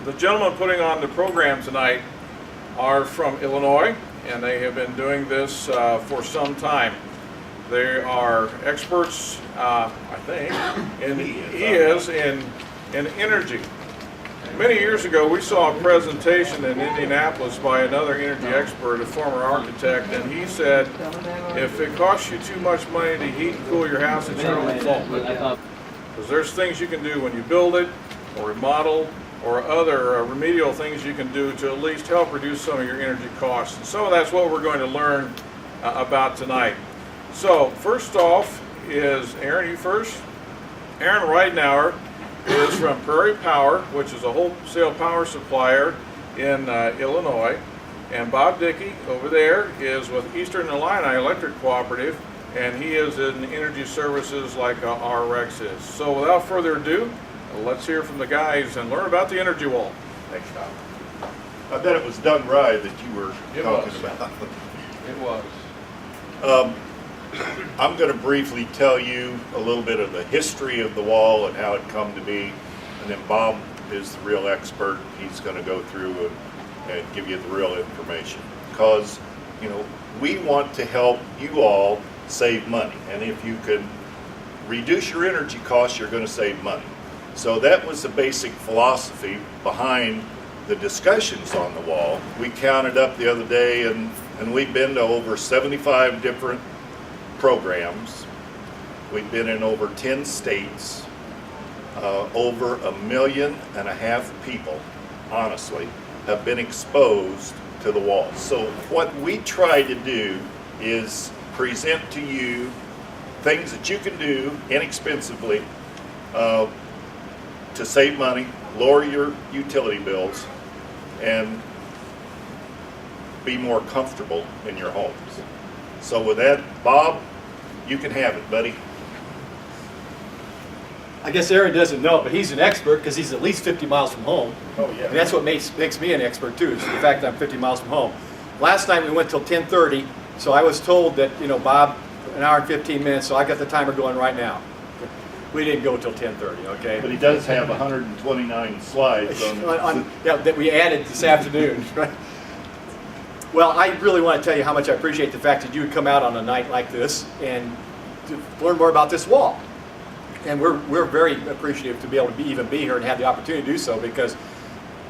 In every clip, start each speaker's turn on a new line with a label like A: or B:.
A: The gentlemen putting on the program tonight are from Illinois, and they have been doing this for some time. They are experts, I think, in energy. Many years ago, we saw a presentation in Indianapolis by another energy expert, a former architect, and he said, if it costs you too much money to heat and cool your house, it's your own fault. Because there's things you can do when you build it, or remodel, or other remedial things you can do to at least help reduce some of your energy costs. And some of that's what we're going to learn about tonight. So, first off is Aaron, you first. Aaron Ridenour is from Prairie Power, which is a wholesale power supplier in Illinois. And Bob Dickey over there is with Eastern Illini Electric Cooperative, and he is in energy services like REMC is. So without further ado, let's hear from the guys and learn about the energy wall.
B: Thanks, Tom. I bet it was done right that you were talking about.
A: It was.
B: I'm going to briefly tell you a little bit of the history of the wall and how it come to be, and then Bob is the real expert. He's going to go through and give you the real information, because we want to help you all save money, and if you can reduce your energy costs, you're going to save money. So that was the basic philosophy behind the discussions on the wall. We counted up the other day, and we've been to over 75 different programs. We've been in over 10 states. Over 1.5 million people, honestly, have been exposed to the wall. So what we try to do is present to you things that you can do inexpensively to save money, lower your utility bills, and be more comfortable in your homes. So with that, Bob, you can have it, buddy.
C: I guess Aaron doesn't know, but he's an expert because he's at least 50 miles from home.
B: Oh yeah.
C: And that's what makes me an expert too, is the fact that I'm 50 miles from home. Last night we went till 10:30, so I was told that, Bob, an hour and 15 minutes, so I got the timer going right now. We didn't go till 10:30, okay?
B: But he does have 129 slides
C: that we added this afternoon. Right? Well, I really want to tell you how much I appreciate the fact that you would come out on a night like this and to learn more about this wall. And we're very appreciative to be able to even be here and have the opportunity to do so, because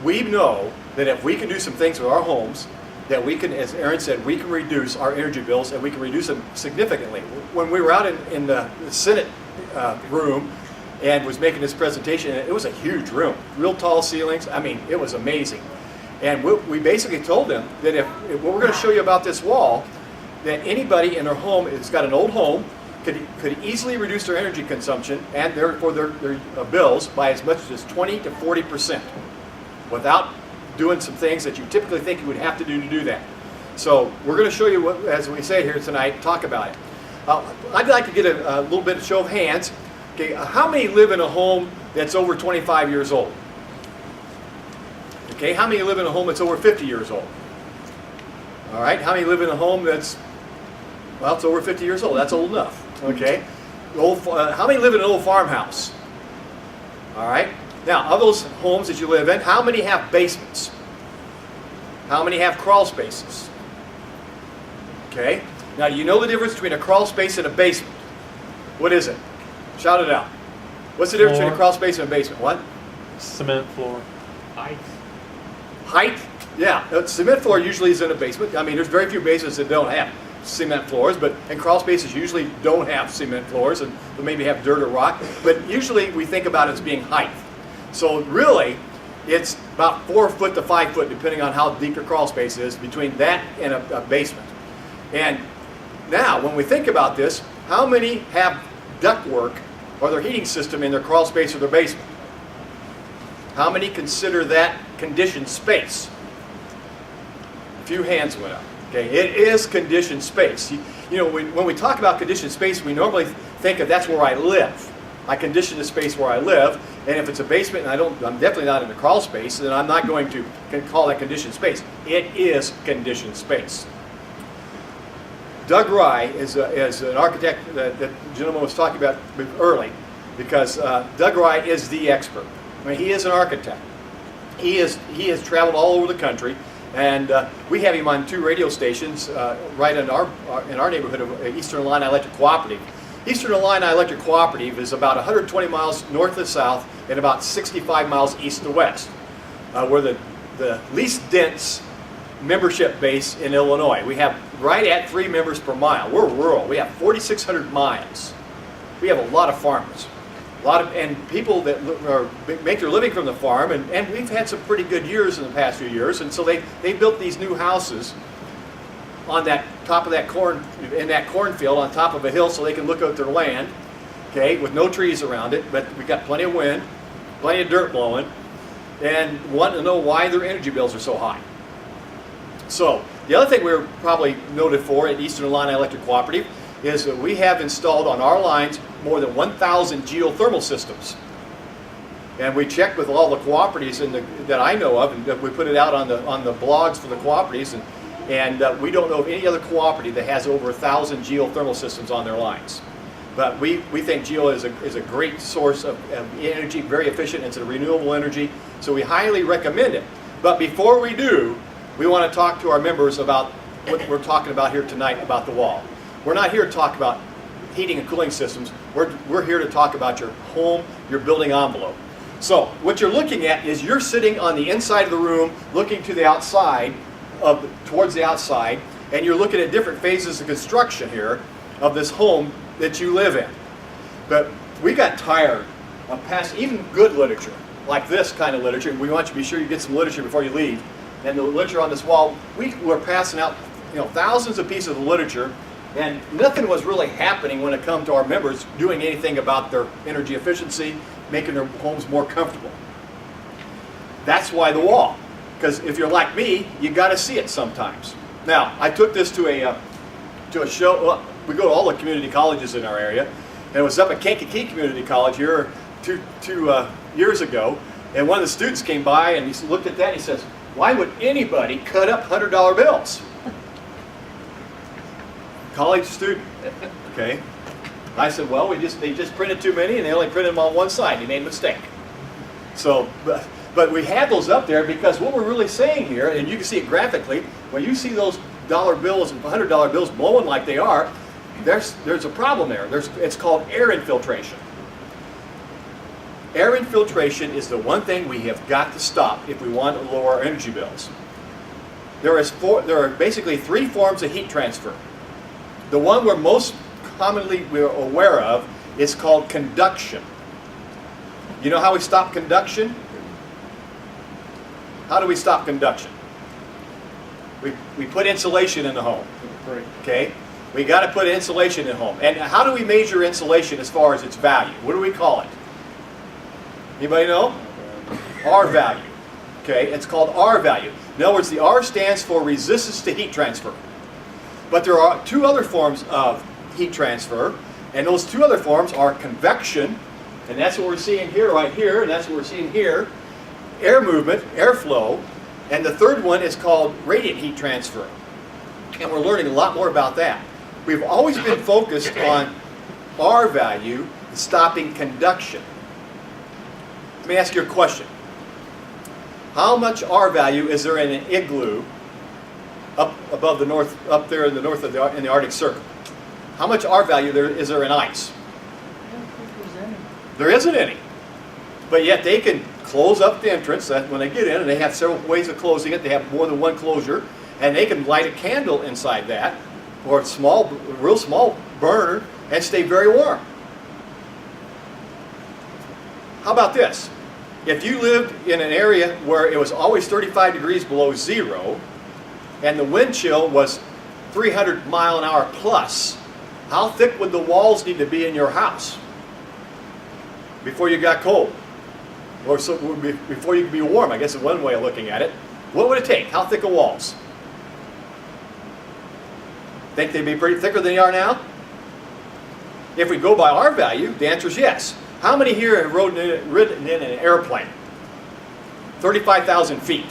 C: we know that if we can do some things with our homes, that we can, as Aaron said, we can reduce our energy bills, and we can reduce them significantly. When we were out in the Senate room and was making this presentation, it was a huge room, real tall ceilings. I mean, it was amazing. And we basically told them that if what we're going to show you about this wall, that anybody in their home that's got an old home could easily reduce their energy consumption and therefore their bills by as much as 20 to 40% without doing some things that you typically think you would have to do that. So we're going to show you, what, as we say here tonight, talk about it. I'd like to get a little bit of show of hands. Okay, how many live in a home that's over 25 years old? Okay, how many live in a home that's over 50 years old? All right, how many live in a home that's, well, it's over 50 years old? That's old enough. Okay, how many live in an old farmhouse? All right, now of those homes that you live in, how many have basements? How many have crawl spaces? Okay, now do you know the difference between a crawl space and a basement? What is it? Shout it out. What's the difference between a crawl space and a basement? What?
D: Cement floor.
C: Height. Height? Yeah, cement floor usually is in a basement. I mean, there's very few basements that don't have cement floors, and crawl spaces usually don't have cement floors, and they maybe have dirt or rock, but usually we think about it as being height. So really, it's about 4 foot to 5 foot, depending on how deep your crawl space is, between that and a basement. And now, when we think about this, how many have ductwork or their heating system in their crawl space or their basement? How many consider that conditioned space? A few hands went up. Okay, it is conditioned space. When we talk about conditioned space, we normally think of that's where I live. I condition the space where I live, and if it's a basement and I'm definitely not in a crawl space, then I'm not going to call that conditioned space. It is conditioned space. Doug Rye is an architect that the gentleman was talking about early, because Doug Rye is the expert. I mean, he is an architect. He has traveled all over the country, and we have him on 2 radio stations right in our neighborhood of Eastern Illini Electric Cooperative. Eastern Illini Electric Cooperative is about 120 miles north to south and about 65 miles east to west. We're the least dense membership base in Illinois. We have right at 3 members per mile. We're rural. We have 4,600 miles. We have a lot of farmers, and people that make their living from the farm, and we've had some pretty good years in the past few years, and so they built these new houses on that top of that in that cornfield on top of a hill so they can look out their land, okay, with no trees around it, but we got plenty of wind, plenty of dirt blowing, and want to know why their energy bills are so high. So the other thing we're probably noted for at Eastern Illini Electric Cooperative is that we have installed on our lines more than 1,000 geothermal systems. And we checked with all the cooperatives that I know of, and we put it out on the blogs for the cooperatives, and we don't know of any other cooperative that has over 1,000 geothermal systems on their lines. But we think geo is a great source of energy, very efficient. It's a renewable energy, so we highly recommend it. But before we do, we want to talk to our members about what we're talking about here tonight about the wall. We're not here to talk about heating and cooling systems. We're here to talk about your home, your building envelope. So what you're looking at is you're sitting on the inside of the room looking to the outside, towards the outside, and you're looking at different phases of construction here of this home that you live in. But we got tired of passing even good literature, like this kind of literature. We want you to be sure you get some literature before you leave. And the literature on this wall, we were passing out thousands of pieces of literature, and nothing was really happening when it comes to our members doing anything about their energy efficiency, making their homes more comfortable. That's why the wall. Because if you're like me, you got to see it sometimes. Now, I took this to a show. Well, we go to all the community colleges in our area, and it was up at Kankakee Community College here two years ago. And one of the students came by and he looked at that and he says, "Why would anybody cut up $100 bills?" College student, okay. I said, "Well, they just printed too many and they only printed them on one side. He made a mistake." So, but we had those up there because what we're really saying here, and you can see it graphically, when you see those dollar bills and $100 bills blowing like they are, there's a problem there. It's called air infiltration. Air infiltration is the one thing we have got to stop if we want to lower our energy bills. There are basically 3 forms of heat transfer. The one we're most commonly aware of is called conduction. You know how we stop conduction? How do we stop conduction? We put insulation in the home. Okay? We got to put insulation in the home. And how do we measure insulation as far as its value? What do we call it? Anybody know? R value. Okay, it's called R value. In other words, the R stands for resistance to heat transfer. But there are 2 other forms of heat transfer, and those 2 other forms are convection, and that's what we're seeing here, right here, and that's what we're seeing here. Air movement, airflow, and the 3rd one is called radiant heat transfer. And we're learning a lot more about that. We've always been focused on R value, stopping conduction. Let me ask you a question. How much R value is there in an igloo up above the north, up there in the north of in the Arctic Circle? How much R value is there in ice?
D: I don't think there's any.
C: There isn't any. But yet they can close up the entrance when they get in, and they have several ways of closing it. They have more than one closure, and they can light a candle inside that, or a real small burner, and stay very warm. How about this? If you lived in an area where it was always 35 degrees below zero, and the wind chill was 300 mile an hour plus, how thick would the walls need to be in your house before you got cold? Or before you could be warm, I guess is one way of looking at it. What would it take? How thick are walls? Think they'd be pretty thicker than they are now? If we go by R value, the answer is yes. How many here have ridden in an airplane? 35,000 feet.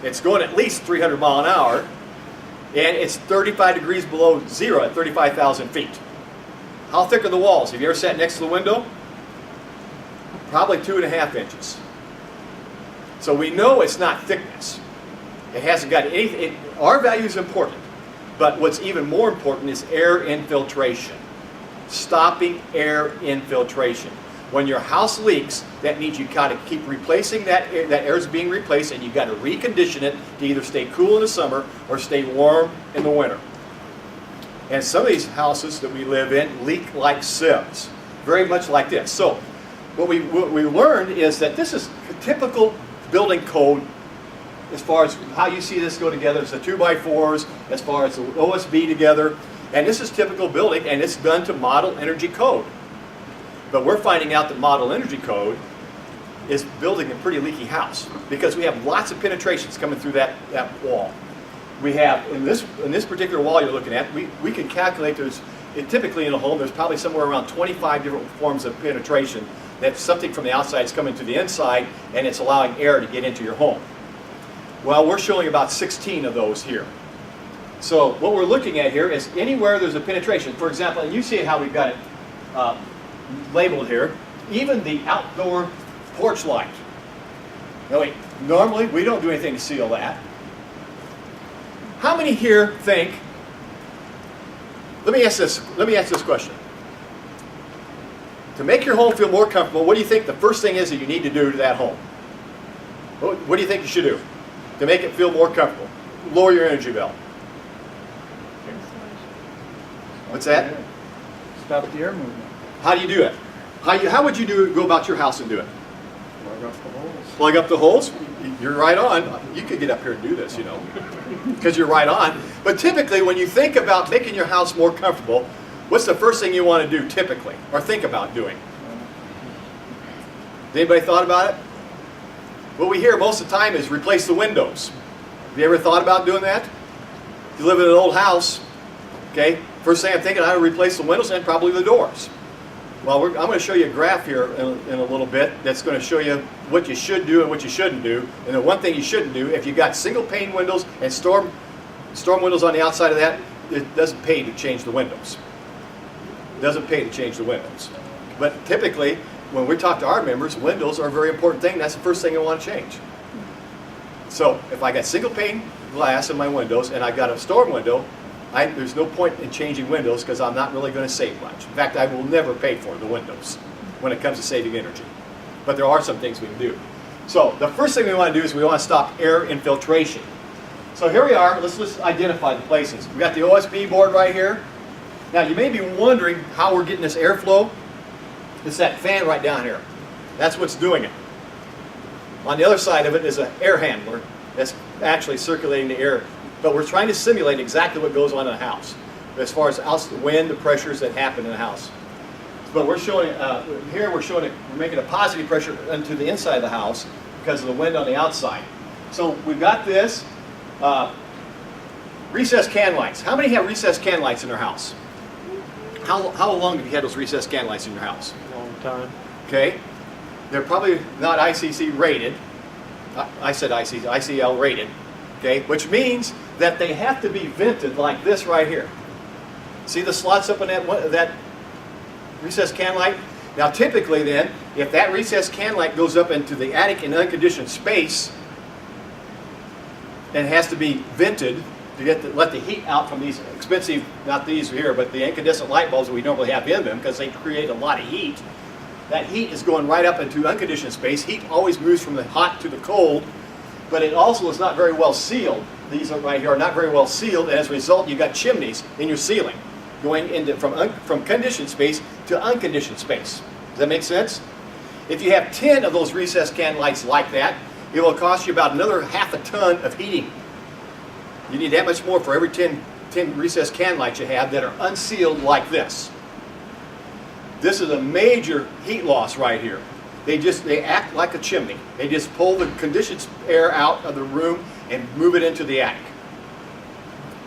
C: It's going at least 300 mile an hour, and it's 35 degrees below zero at 35,000 feet. How thick are the walls? Have you ever sat next to the window? Probably 2.5 inches. So we know it's not thickness. It hasn't got anything. Our value is important, but what's even more important is air infiltration. Stopping air infiltration. When your house leaks, that means you got to keep replacing that air. That air is being replaced, and you got to recondition it to either stay cool in the summer or stay warm in the winter. And some of these houses that we live in leak like sieves, very much like this. So what we learned is that this is a typical building code as far as how you see this go together. It's the 2x4s, as far as the OSB together. And this is typical building, and it's done to model energy code. But we're finding out that model energy code is building a pretty leaky house because we have lots of penetrations coming through that wall. We have, in this particular wall you're looking at, we can calculate typically in a home there's probably somewhere around 25 different forms of penetration. That something from the outside is coming to the inside and it's allowing air to get into your home. Well, we're showing about 16 of those here. So what we're looking at here is anywhere there's a penetration. For example, and you see how we've got it labeled here, even the outdoor porch light. Now wait, normally we don't do anything to seal that. How many here think, let me ask this question. To make your home feel more comfortable, what do you think the first thing is that you need to do to that home? What do you think you should do to make it feel more comfortable? Lower your energy bill. What's that?
D: Stop the air movement.
C: How do you do it? How would you go about your house and do it?
D: Plug up the holes.
C: Plug up the holes? You're right on. You could get up here and do this, you know, because you're right on. But typically, when you think about making your house more comfortable, what's the first thing you want to do typically, or think about doing? Has anybody thought about it? What we hear most of the time is replace the windows. Have you ever thought about doing that? If you live in an old house, okay, first thing I'm thinking, how to replace the windows and probably the doors. Well, I'm going to show you a graph here in a little bit that's going to show you what you should do and what you shouldn't do. And the one thing you shouldn't do, if you've got single pane windows and storm windows on the outside of that, it doesn't pay to change the windows. It doesn't pay to change the windows. But typically, when we talk to our members, windows are a very important thing. That's the first thing I want to change. So if I got single pane glass in my windows and I've got a storm window, there's no point in changing windows because I'm not really going to save much. In fact, I will never pay for the windows when it comes to saving energy. But there are some things we can do. So the first thing we want to do is we want to stop air infiltration. So here we are. Let's just identify the places. We've got the OSB board right here. Now you may be wondering how we're getting this airflow. It's that fan right down here. That's what's doing it. On the other side of it is an air handler that's actually circulating the air. But we're trying to simulate exactly what goes on in a house, as far as the wind, the pressures that happen in a house. But we're showing here we're making a positive pressure into the inside of the house because of the wind on the outside. So we've got this recessed can lights. How many have recessed can lights in their house? How long have you had those recessed can lights in your house?
D: Long time.
C: Okay, they're probably not ICC rated. I said ICL rated. Okay, which means that they have to be vented like this right here. See the slots up in that recessed can light? Now typically then, if that recessed can light goes up into the attic in unconditioned space, and has to be vented to let the heat out from these expensive, not these here, but the incandescent light bulbs that we normally have in them because they create a lot of heat. That heat is going right up into unconditioned space. Heat always moves from the hot to the cold, but it also is not very well sealed. These right here are not very well sealed, and as a result, you've got chimneys in your ceiling going into from conditioned space to unconditioned space. Does that make sense? If you have 10 of those recessed can lights like that, it will cost you about another half a ton of heating. You need that much more for every 10 recessed can lights you have that are unsealed like this. This is a major heat loss right here. They act like a chimney. They just pull the conditioned air out of the room and move it into the attic.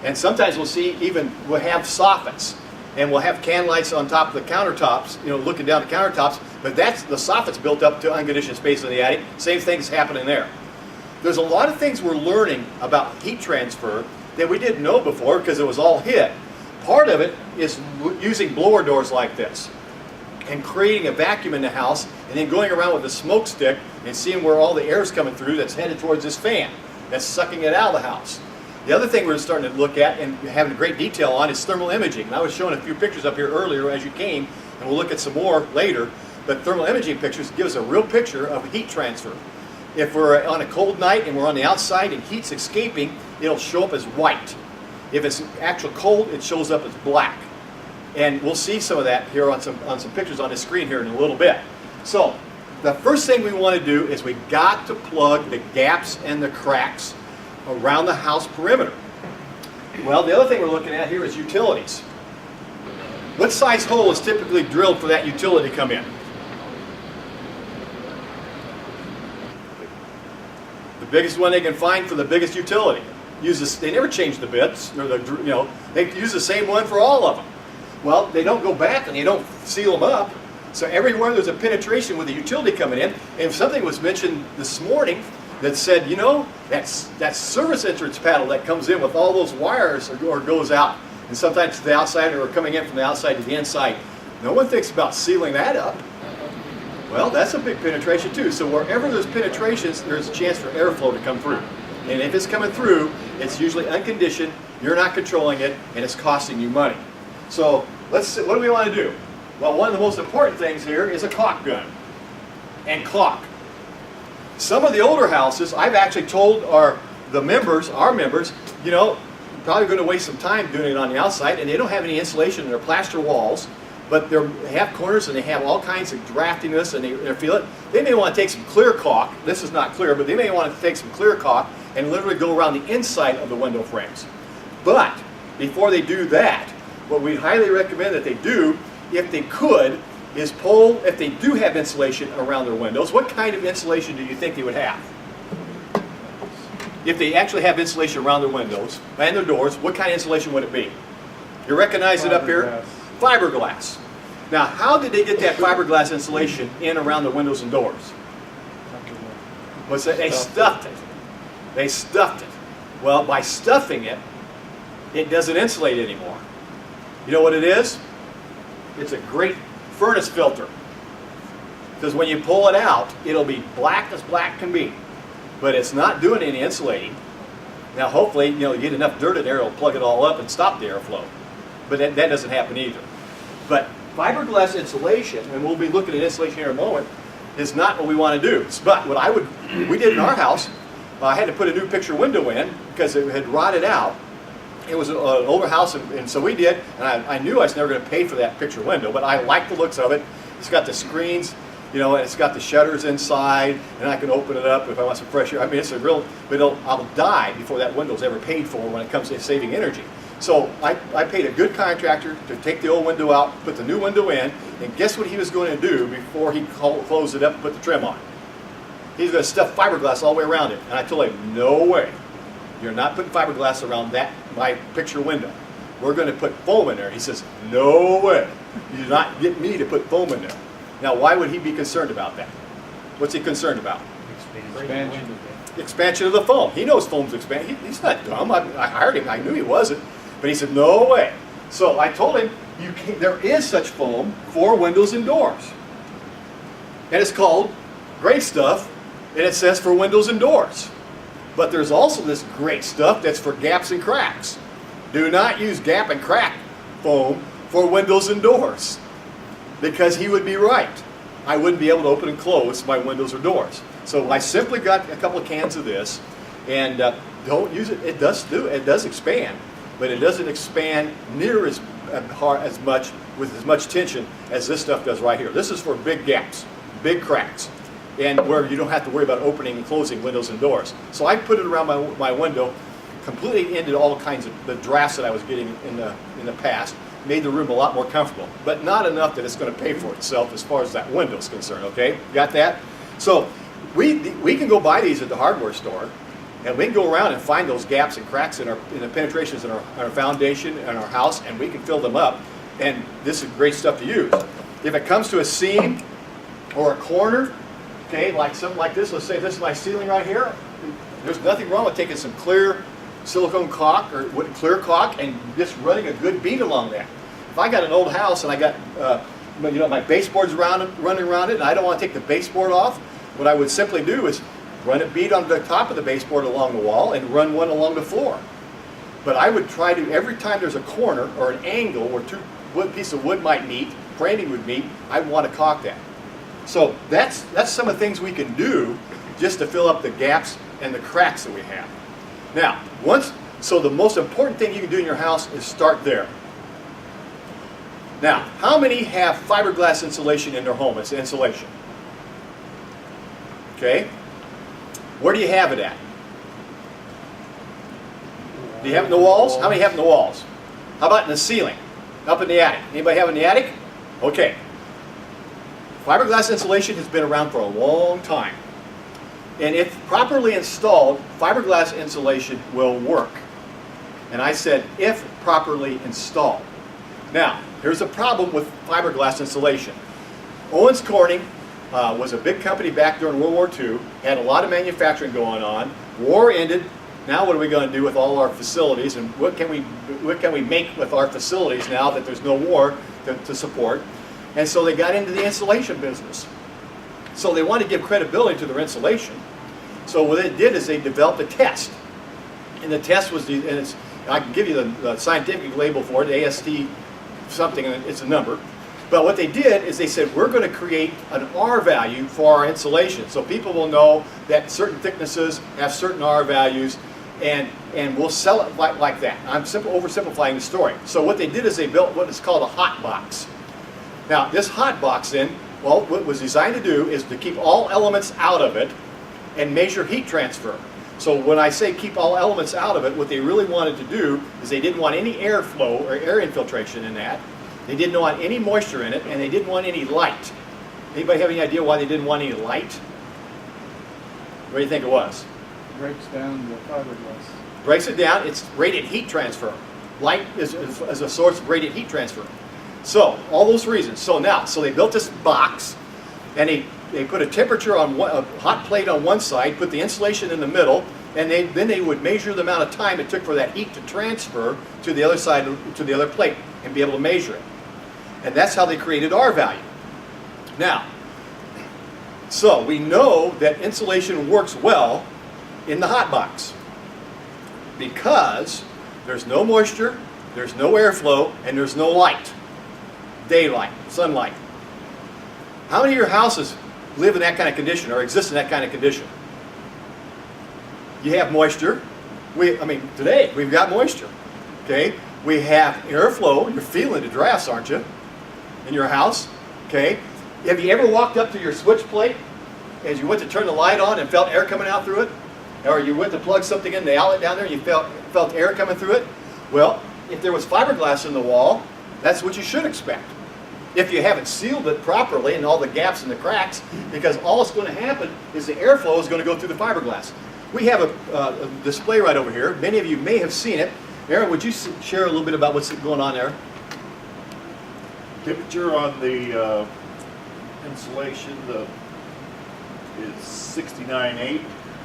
C: And sometimes we'll have soffits, and we'll have can lights on top of the countertops, looking down the countertops, but that's the soffit's built up to unconditioned space in the attic. Same thing's happening there. There's a lot of things we're learning about heat transfer that we didn't know before because it was all hit. Part of it is using blower doors like this and creating a vacuum in the house and then going around with a smoke stick and seeing where all the air is coming through that's headed towards this fan that's sucking it out of the house. The other thing we're starting to look at and having great detail on is thermal imaging. And I was showing a few pictures up here earlier as you came, and we'll look at some more later. But thermal imaging pictures give us a real picture of heat transfer. If we're on a cold night and we're on the outside and heat's escaping, it'll show up as white. If it's actual cold, it shows up as black. And we'll see some of that here on some pictures on the screen here in a little bit. So the first thing we want to do is we got to plug the gaps and the cracks around the house perimeter. Well, the other thing we're looking at here is utilities. What size hole is typically drilled for that utility to come in? The biggest one they can find for the biggest utility. They never change the bits, or they use the same one for all of them. Well, they don't go back and they don't seal them up. So everywhere there's a penetration with a utility coming in, and something was mentioned this morning that said, that service entrance panel that comes in with all those wires or goes out, and sometimes to the outside or coming in from the outside to the inside. No one thinks about sealing that up. Well, that's a big penetration too. So wherever there's penetrations, there's a chance for airflow to come through. And if it's coming through, it's usually unconditioned, you're not controlling it, and it's costing you money. So let's see, what do we want to do? Well, one of the most important things here is a caulk gun and caulk. Some of the older houses, I've actually told our members, you're probably going to waste some time doing it on the outside, and they don't have any insulation in their plaster walls, but they have corners and they have all kinds of draftiness and they feel it. They may want to take some clear caulk. This is not clear, but they may want to take some clear caulk and literally go around the inside of the window frames. But before they do that, what we highly recommend that they do, if they could, is if they do have insulation around their windows, what kind of insulation do you think they would have? If they actually have insulation around their windows and their doors, what kind of insulation would it be? You recognize it up here? Fiberglass. Now, how did they get that fiberglass insulation in around the windows and doors? What's that? They stuffed it. They stuffed it. Well, by stuffing it, it doesn't insulate anymore. You know what it is? It's a great furnace filter. Because when you pull it out, it'll be black as black can be. But it's not doing any insulating. Now, hopefully, you get enough dirt in there, it'll plug it all up and stop the airflow. But that doesn't happen either. But fiberglass insulation, and we'll be looking at insulation here in a moment, is not what we want to do. But what we did in our house, I had to put a new picture window in because it had rotted out. It was an older house, and so we did, and I knew I was never going to pay for that picture window, but I like the looks of it. It's got the screens, and it's got the shutters inside, and I can open it up if I want some fresh air. I mean, it's a real, but I'll die before that window's ever paid for when it comes to saving energy. So I paid a good contractor to take the old window out, put the new window in, and guess what he was going to do before he closed it up and put the trim on? He's going to stuff fiberglass all the way around it. And I told him, no way. You're not putting fiberglass around my picture window. We're going to put foam in there. He says, no way. You do not get me to put foam in there. Now, why would he be concerned about that? What's he concerned about?
D: Expansion.
C: Expansion of the foam. He knows foam's expanding. He's not dumb. I hired him. I knew he wasn't. But he said, no way. So I told him, there is such foam for windows and doors. And it's called great stuff, and it says for windows and doors. But there's also this great stuff that's for gaps and cracks. Do not use gap and crack foam for windows and doors. Because he would be right. I wouldn't be able to open and close my windows or doors. So I simply got a couple of cans of this, and don't use it. It does expand, but it doesn't expand near as much with as much tension as this stuff does right here. This is for big gaps, big cracks, and where you don't have to worry about opening and closing windows and doors. So I put it around my window, completely ended all kinds of the drafts that I was getting in the past. Made the room a lot more comfortable, but not enough that it's going to pay for itself as far as that window is concerned. Okay, got that? So we can go buy these at the hardware store, and we can go around and find those gaps and cracks in the penetrations in our foundation and our house, and we can fill them up. And this is great stuff to use. If it comes to a seam or a corner, okay, like something like this. Let's say this is my ceiling right here. There's nothing wrong with taking some clear silicone caulk or clear caulk and just running a good bead along that. If I got an old house and I got my baseboard's running around it, and I don't want to take the baseboard off. What I would simply do is run a bead on the top of the baseboard along the wall and run one along the floor. But I would try to, every time there's a corner or an angle where two pieces of wood might meet, framing would meet, I'd want to caulk that. So that's some of the things we can do just to fill up the gaps and the cracks that we have. Now, so the most important thing you can do in your house is start there. Now, how many have fiberglass insulation in their home? It's insulation. Okay? Where do you have it at? Do you have it in the walls? How many have it in the walls? How about in the ceiling? Up in the attic? Anybody have it in the attic? Okay. Fiberglass insulation has been around for a long time. And if properly installed, fiberglass insulation will work. And I said, if properly installed. Now, here's a problem with fiberglass insulation. Owens Corning was a big company back during World War II, had a lot of manufacturing going on. War ended. Now what are we going to do with all our facilities, and what can we make with our facilities now that there's no war to support? And so they got into the insulation business. So they wanted to give credibility to their insulation. So what they did is they developed a test. And the test was, I can give you the scientific label for it, AST something, and it's a number. But what they did is they said, we're going to create an R value for our insulation. So people will know that certain thicknesses have certain R values, and we'll sell it like that. I'm oversimplifying the story. So what they did is they built what is called a hot box. Now, this hot box then, well, what it was designed to do is to keep all elements out of it and measure heat transfer. So when I say keep all elements out of it, what they really wanted to do is they didn't want any airflow or air infiltration in that. They didn't want any moisture in it, and they didn't want any light. Anybody have any idea why they didn't want any light? What do you think it was?
D: Breaks down the fiberglass.
C: Breaks it down, it's radiant heat transfer. Light is a source of radiant heat transfer. So, all those reasons. So they built this box, and they put a temperature on a hot plate on one side, put the insulation in the middle, and then they would measure the amount of time it took for that heat to transfer to the other side, to the other plate, and be able to measure it. And that's how they created R value. Now, so we know that insulation works well in the hot box because there's no moisture, there's no airflow, and there's no light. Daylight, sunlight. How many of your houses live in that kind of condition or exist in that kind of condition? You have moisture. Today we've got moisture. Okay? We have airflow. You're feeling the drafts, aren't you? In your house. Okay? Have you ever walked up to your switch plate as you went to turn the light on and felt air coming out through it? Or you went to plug something in the outlet down there and you felt air coming through it? Well, if there was fiberglass in the wall, that's what you should expect. If you haven't sealed it properly and all the gaps and the cracks, because all that's going to happen is the airflow is going to go through the fiberglass. We have a display right over here. Many of you may have seen it. Aaron, would you share a little bit about what's going on there?
B: Temperature on the insulation is 69.8,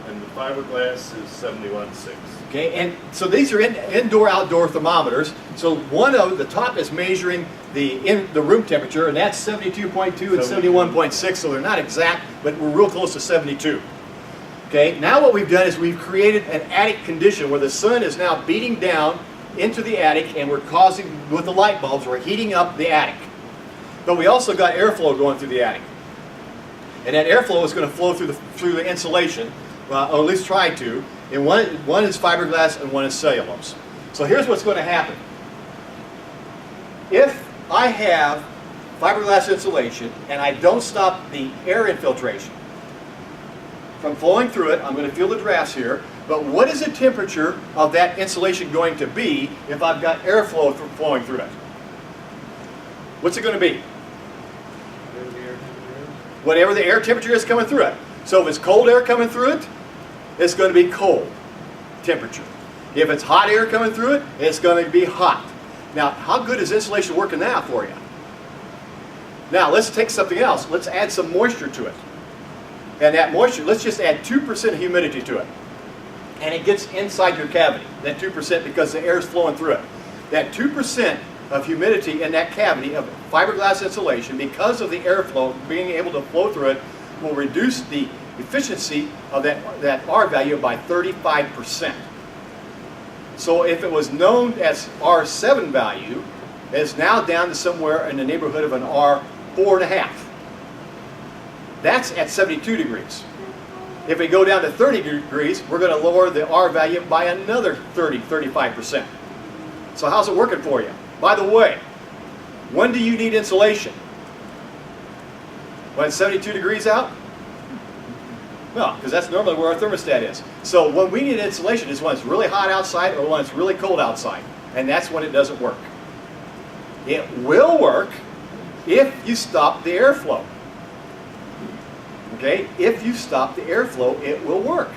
B: and the fiberglass is 71.6.
C: Okay, and so these are indoor-outdoor thermometers. So one of the top is measuring the room temperature, and that's 72.2 and 71.6. So they're not exact, but we're real close to 72. Okay, now what we've done is we've created an attic condition where the sun is now beating down into the attic, and we're causing, with the light bulbs, we're heating up the attic. But we also got airflow going through the attic. And that airflow is going to flow through the insulation, or at least try to. And one is fiberglass and one is cellulose. So here's what's going to happen. If I have fiberglass insulation and I don't stop the air infiltration from flowing through it, I'm going to feel the drafts here, but what is the temperature of that insulation going to be if I've got airflow flowing through it? What's it going to be? Whatever the air temperature is coming through it. So if it's cold air coming through it, it's going to be cold temperature. If it's hot air coming through it, it's going to be hot. Now, how good is insulation working now for you? Now, let's take something else. Let's add some moisture to it. And that moisture, let's just add 2% humidity to it. And it gets inside your cavity, that 2%, because the air is flowing through it. That 2% of humidity in that cavity of fiberglass insulation, because of the airflow being able to flow through it, will reduce the efficiency of that R value by 35%. So if it was known as R7 value, it's now down to somewhere in the neighborhood of an R4.5. That's at 72 degrees. If we go down to 30 degrees, we're going to lower the R value by another 35%. So how's it working for you? By the way, when do you need insulation? When it's 72 degrees out? No, because that's normally where our thermostat is. So when we need insulation is when it's really hot outside or when it's really cold outside. And that's when it doesn't work. It will work if you stop the airflow. Okay? If you stop the airflow, it will work.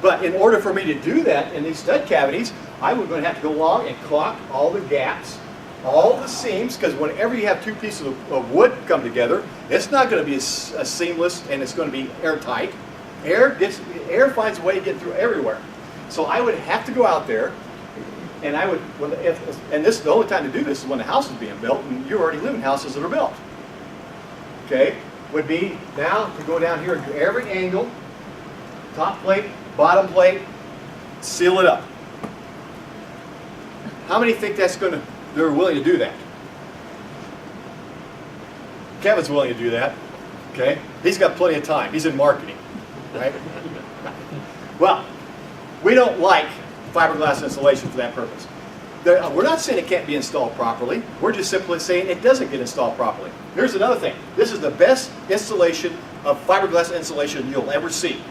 C: But in order for me to do that in these stud cavities, I'm going to have to go along and caulk all the gaps, all the seams, because whenever you have two pieces of wood come together, it's not going to be as seamless and it's going to be airtight. Air finds a way to get through everywhere. So I would have to go out there, and I would, and this is the only time to do this is when the house is being built, and you already live in houses that are built. Okay, would be now to go down here and do every angle, top plate, bottom plate, seal it up. How many think they're willing to do that? Kevin's willing to do that. Okay, he's got plenty of time. He's in marketing. Right? Well, we don't like fiberglass insulation for that purpose. We're not saying it can't be installed properly. We're just simply saying it doesn't get installed properly. Here's another thing. This is the best installation of fiberglass insulation you'll ever see.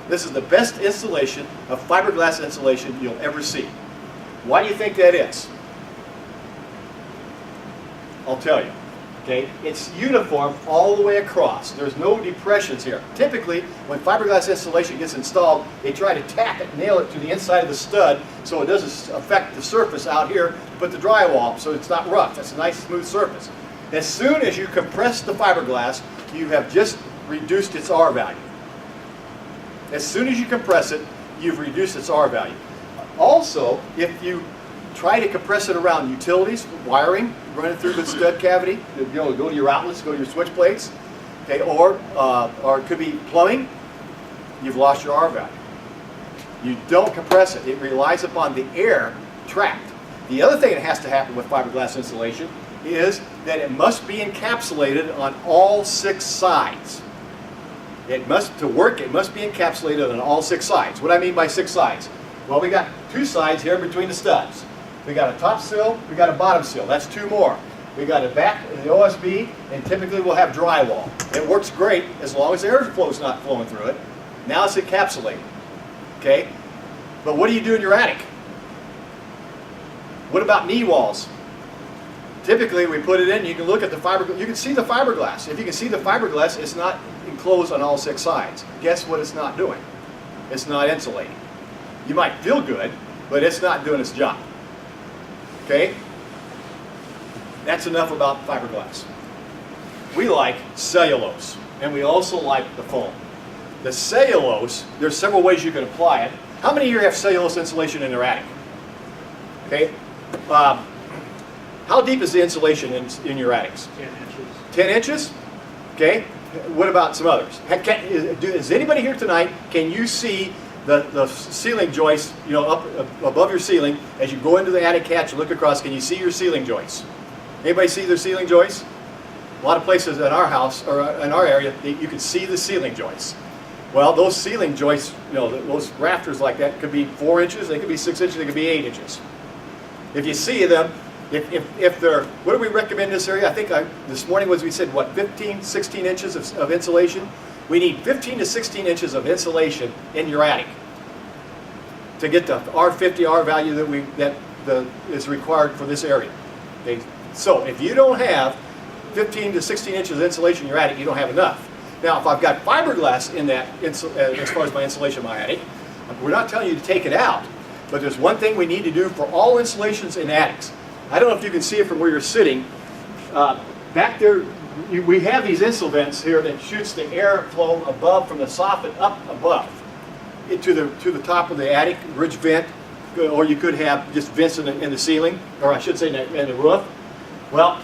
C: This is the best installation of fiberglass insulation you'll ever see. Why do you think that is? I'll tell you. Okay, it's uniform all the way across. There's no depressions here. Typically, when fiberglass insulation gets installed, they try to tack it, nail it to the inside of the stud so it doesn't affect the surface out here to put the drywall, so it's not rough. That's a nice smooth surface. As soon as you compress the fiberglass, you have just reduced its R value. As soon as you compress it, you've reduced its R value. Also, if you try to compress it around utilities, wiring, running through the stud cavity, go to your outlets, go to your switch plates, okay, or it could be plumbing, you've lost your R value. You don't compress it. It relies upon the air trapped. The other thing that has to happen with fiberglass insulation is that it must be encapsulated on all 6 sides. To work, it must be encapsulated on all 6 sides. What do I mean by 6 sides? Well, we got 2 sides here between the studs. We got a top sill, we got a bottom sill. That's 2 more. We got a back in the OSB, and typically we'll have drywall. It works great as long as the airflow is not flowing through it. Now it's encapsulated. Okay? But what do you do in your attic? What about knee walls? Typically we put it in, you can look at the fiberglass, you can see the fiberglass. If you can see the fiberglass, it's not enclosed on all 6 sides. Guess what it's not doing? It's not insulating. You might feel good, but it's not doing its job. Okay? That's enough about fiberglass. We like cellulose, and we also like the foam. The cellulose, there's several ways you can apply it. How many here have cellulose insulation in their attic? Okay? How deep is the insulation in your attics?
E: 10 inches.
C: 10 inches? Okay. What about some others? Is anybody here tonight, can you see the ceiling joists, up above your ceiling, as you go into the attic hatch and look across, can you see your ceiling joists? Anybody see their ceiling joists? A lot of places in our house, or in our area, you can see the ceiling joists. Well, those ceiling joists, those rafters like that could be 4 inches, they could be 6 inches, they could be 8 inches. If you see them, if they're, what do we recommend in this area? I think this morning we said, what, 15, 16 inches of insulation? We need 15 to 16 inches of insulation in your attic to get the R50 R value that is required for this area. Okay? So if you don't have 15 to 16 inches of insulation in your attic, you don't have enough. Now, if I've got fiberglass in that, as far as my insulation in my attic, we're not telling you to take it out, but there's one thing we need to do for all insulations in attics. I don't know if you can see it from where you're sitting. Back there, we have these insul vents here that shoots the airflow above from the soffit up above to the top of the attic ridge vent. or you could have just vents in the ceiling, or I should say in the roof. Well,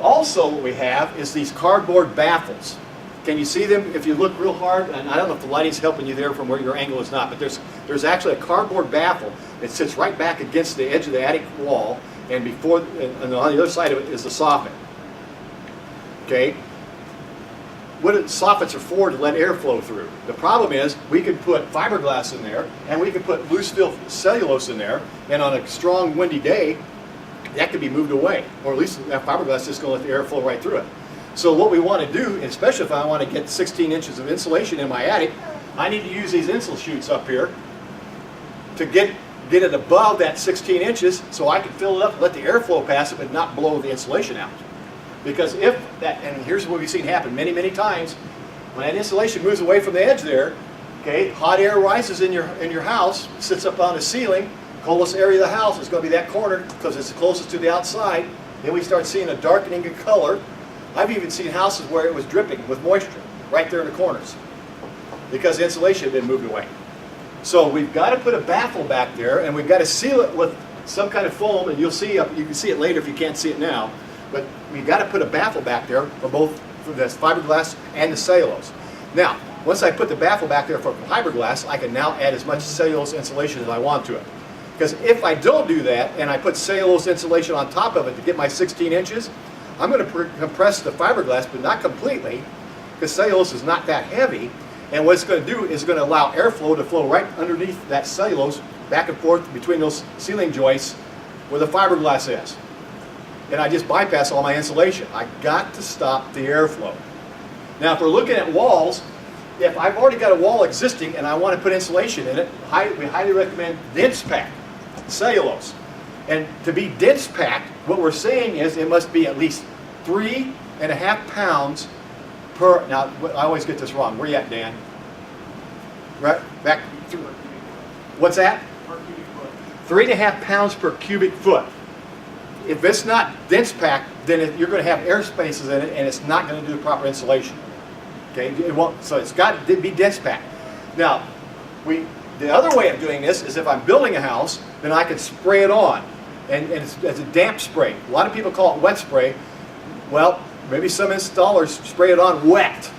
C: also what we have is these cardboard baffles. Can you see them if you look real hard? And I don't know if the lighting's helping you there from where your angle is not, but there's actually a cardboard baffle that sits right back against the edge of the attic wall, and on the other side of it is the soffit. Okay? What soffits are for, to let air flow through. The problem is we could put fiberglass in there, and we could put loose fill cellulose in there, and on a strong windy day, that could be moved away, or at least that fiberglass is just going to let the air flow right through it. So what we want to do, especially if I want to get 16 inches of insulation in my attic, I need to use these insul chutes up here to get it above that 16 inches so I can fill it up, let the airflow pass it, but not blow the insulation out. Because if that, and here's what we've seen happen many, many times, when that insulation moves away from the edge there, okay, hot air rises in your house, sits up on the ceiling, coldest area of the house is going to be that corner because it's closest to the outside. Then we start seeing a darkening of color. I've even seen houses where it was dripping with moisture right there in the corners because the insulation had been moved away. So we've got to put a baffle back there, and we've got to seal it with some kind of foam, and you can see it later if you can't see it now, but we've got to put a baffle back there for both for the fiberglass and the cellulose. Now, once I put the baffle back there for fiberglass, I can now add as much cellulose insulation as I want to it. Because if I don't do that, and I put cellulose insulation on top of it to get my 16 inches, I'm going to compress the fiberglass, but not completely, because cellulose is not that heavy. And what it's going to do is going to allow airflow to flow right underneath that cellulose, back and forth between those ceiling joists where the fiberglass is. And I just bypass all my insulation. I got to stop the airflow. Now, if we're looking at walls, if I've already got a wall existing and I want to put insulation in it, we highly recommend dense pack cellulose. And to be dense packed, what we're saying is it must be at least 3.5 pounds per, now I always get this wrong. Where you at, Dan? Right back. What's that? 3.5 pounds per cubic foot. If it's not dense packed, then you're going to have air spaces in it, and it's not going to do the proper insulation. Okay, it won't. So it's got to be dense packed. Now, the other way of doing this is if I'm building a house, then I can spray it on, and it's a damp spray. A lot of people call it wet spray. Well, maybe some installers spray it on wet.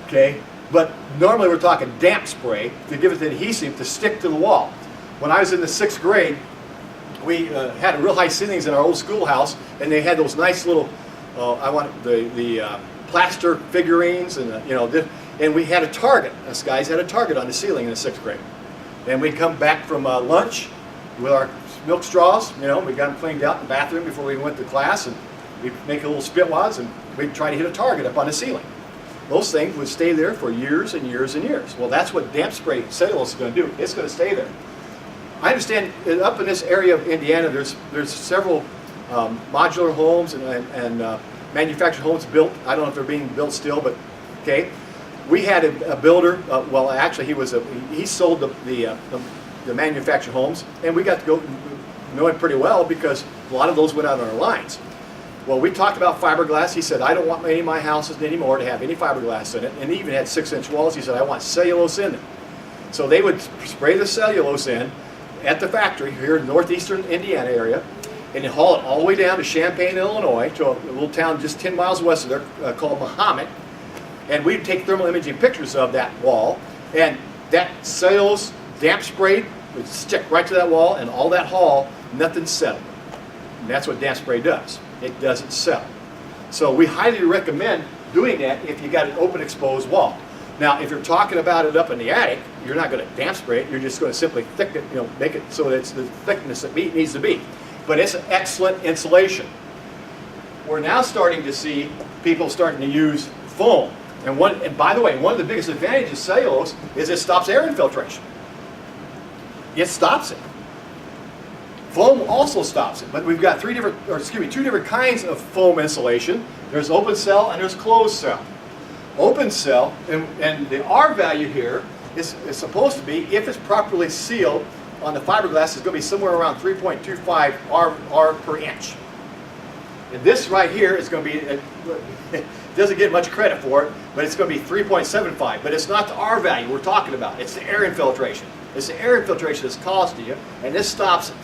C: Okay, but normally we're talking damp spray to give it the adhesive to stick to the wall. When I was in the 6th grade, we had real high ceilings in our old schoolhouse, and they had those nice little, I want the plaster figurines, and and we had a target. Us guys had a target on the ceiling in the 6th grade. And we'd come back from lunch with our milk straws. We got them cleaned out in the bathroom before we went to class, and we'd make a little spit wads, and we'd try to hit a target up on the ceiling. Those things would stay there for years and years and years. Well, that's what damp spray cellulose is going to do. It's going to stay there. I understand up in this area of Indiana, there's several modular homes and manufactured homes built. I don't know if they're being built still, but okay. We had a builder. Well, actually, he sold the manufactured homes, and we got to go know it pretty well because a lot of those went out on our lines. Well, we talked about fiberglass. He said, I don't want any of my houses anymore to have any fiberglass in it, and he even had 6-inch walls. He said, I want cellulose in it. So they would spray the cellulose in at the factory here in northeastern Indiana area, and they haul it all the way down to Champaign, Illinois, to a little town just 10 miles west of there called Mahomet. And we'd take thermal imaging pictures of that wall, and that cellulose damp spray would stick right to that wall, and all that haul, nothing settled. And that's what damp spray does. It doesn't settle. So we highly recommend doing that if you got an open exposed wall. Now, if you're talking about it up in the attic, you're not going to damp spray it. You're just going to simply thicken it, make it so that it's the thickness that it needs to be. But it's an excellent insulation. We're now starting to see people starting to use foam. And by the way, one of the biggest advantages of cellulose is it stops air infiltration. It stops it. Foam also stops it, but we've got two different kinds of foam insulation. There's open cell and there's closed cell. Open cell, and the R value here is supposed to be, if it's properly sealed on the fiberglass, is going to be somewhere around 3.25 R per inch. And this right here is going to be, it doesn't get much credit for it, but it's going to be 3.75. But it's not the R value we're talking about. It's the air infiltration. It's the air infiltration that's costing you, and this stops it.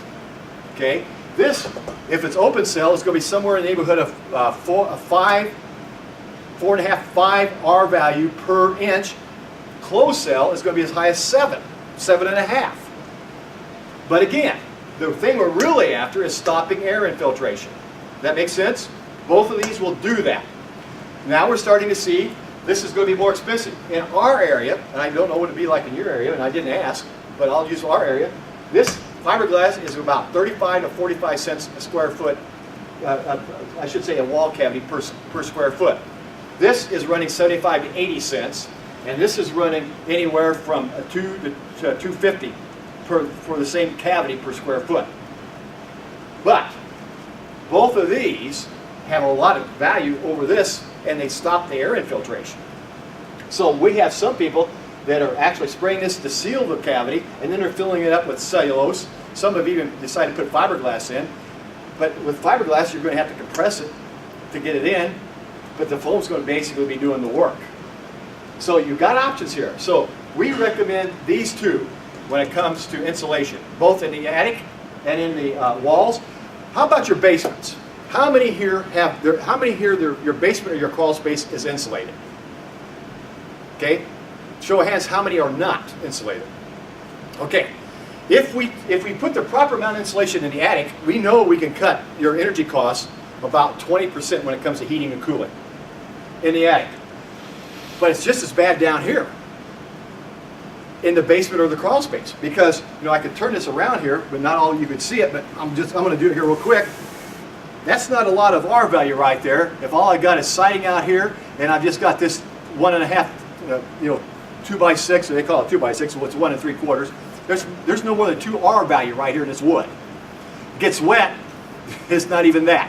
C: Okay? This, if it's open cell, it's going to be somewhere in the neighborhood of 4.5 R value per inch. Closed cell is going to be as high as 7.5. But again, the thing we're really after is stopping air infiltration. That makes sense? Both of these will do that. Now we're starting to see this is going to be more expensive. In our area, and I don't know what it'd be like in your area, and I didn't ask, but I'll use our area, this fiberglass is about 35 to 45 cents a square foot, I should say a wall cavity per square foot. This is running 75 to 80 cents, and this is running anywhere from 2 to 250 for the same cavity per square foot. But both of these have a lot of value over this, and they stop the air infiltration. So we have some people that are actually spraying this to seal the cavity, and then they're filling it up with cellulose. Some have even decided to put fiberglass in. But with fiberglass, you're going to have to compress it to get it in, but the foam's going to basically be doing the work. So you've got options here. So we recommend these two when it comes to insulation, both in the attic and in the walls. How about your basements? How many here your basement or your crawl space is insulated? Okay, show of hands, how many are not insulated? Okay, if we put the proper amount of insulation in the attic, we know we can cut your energy costs about 20% when it comes to heating and cooling in the attic. But it's just as bad down here in the basement or the crawl space, because I could turn this around here, but not all of you could see it. But I'm going to do it here real quick. That's not a lot of R value right there. If all I got is siding out here, and I've just got this 1.5, 2x6, or they call it 2x6, so it's 1 3/4. There's no more than 2 R value right here in this wood. It gets wet, it's not even that.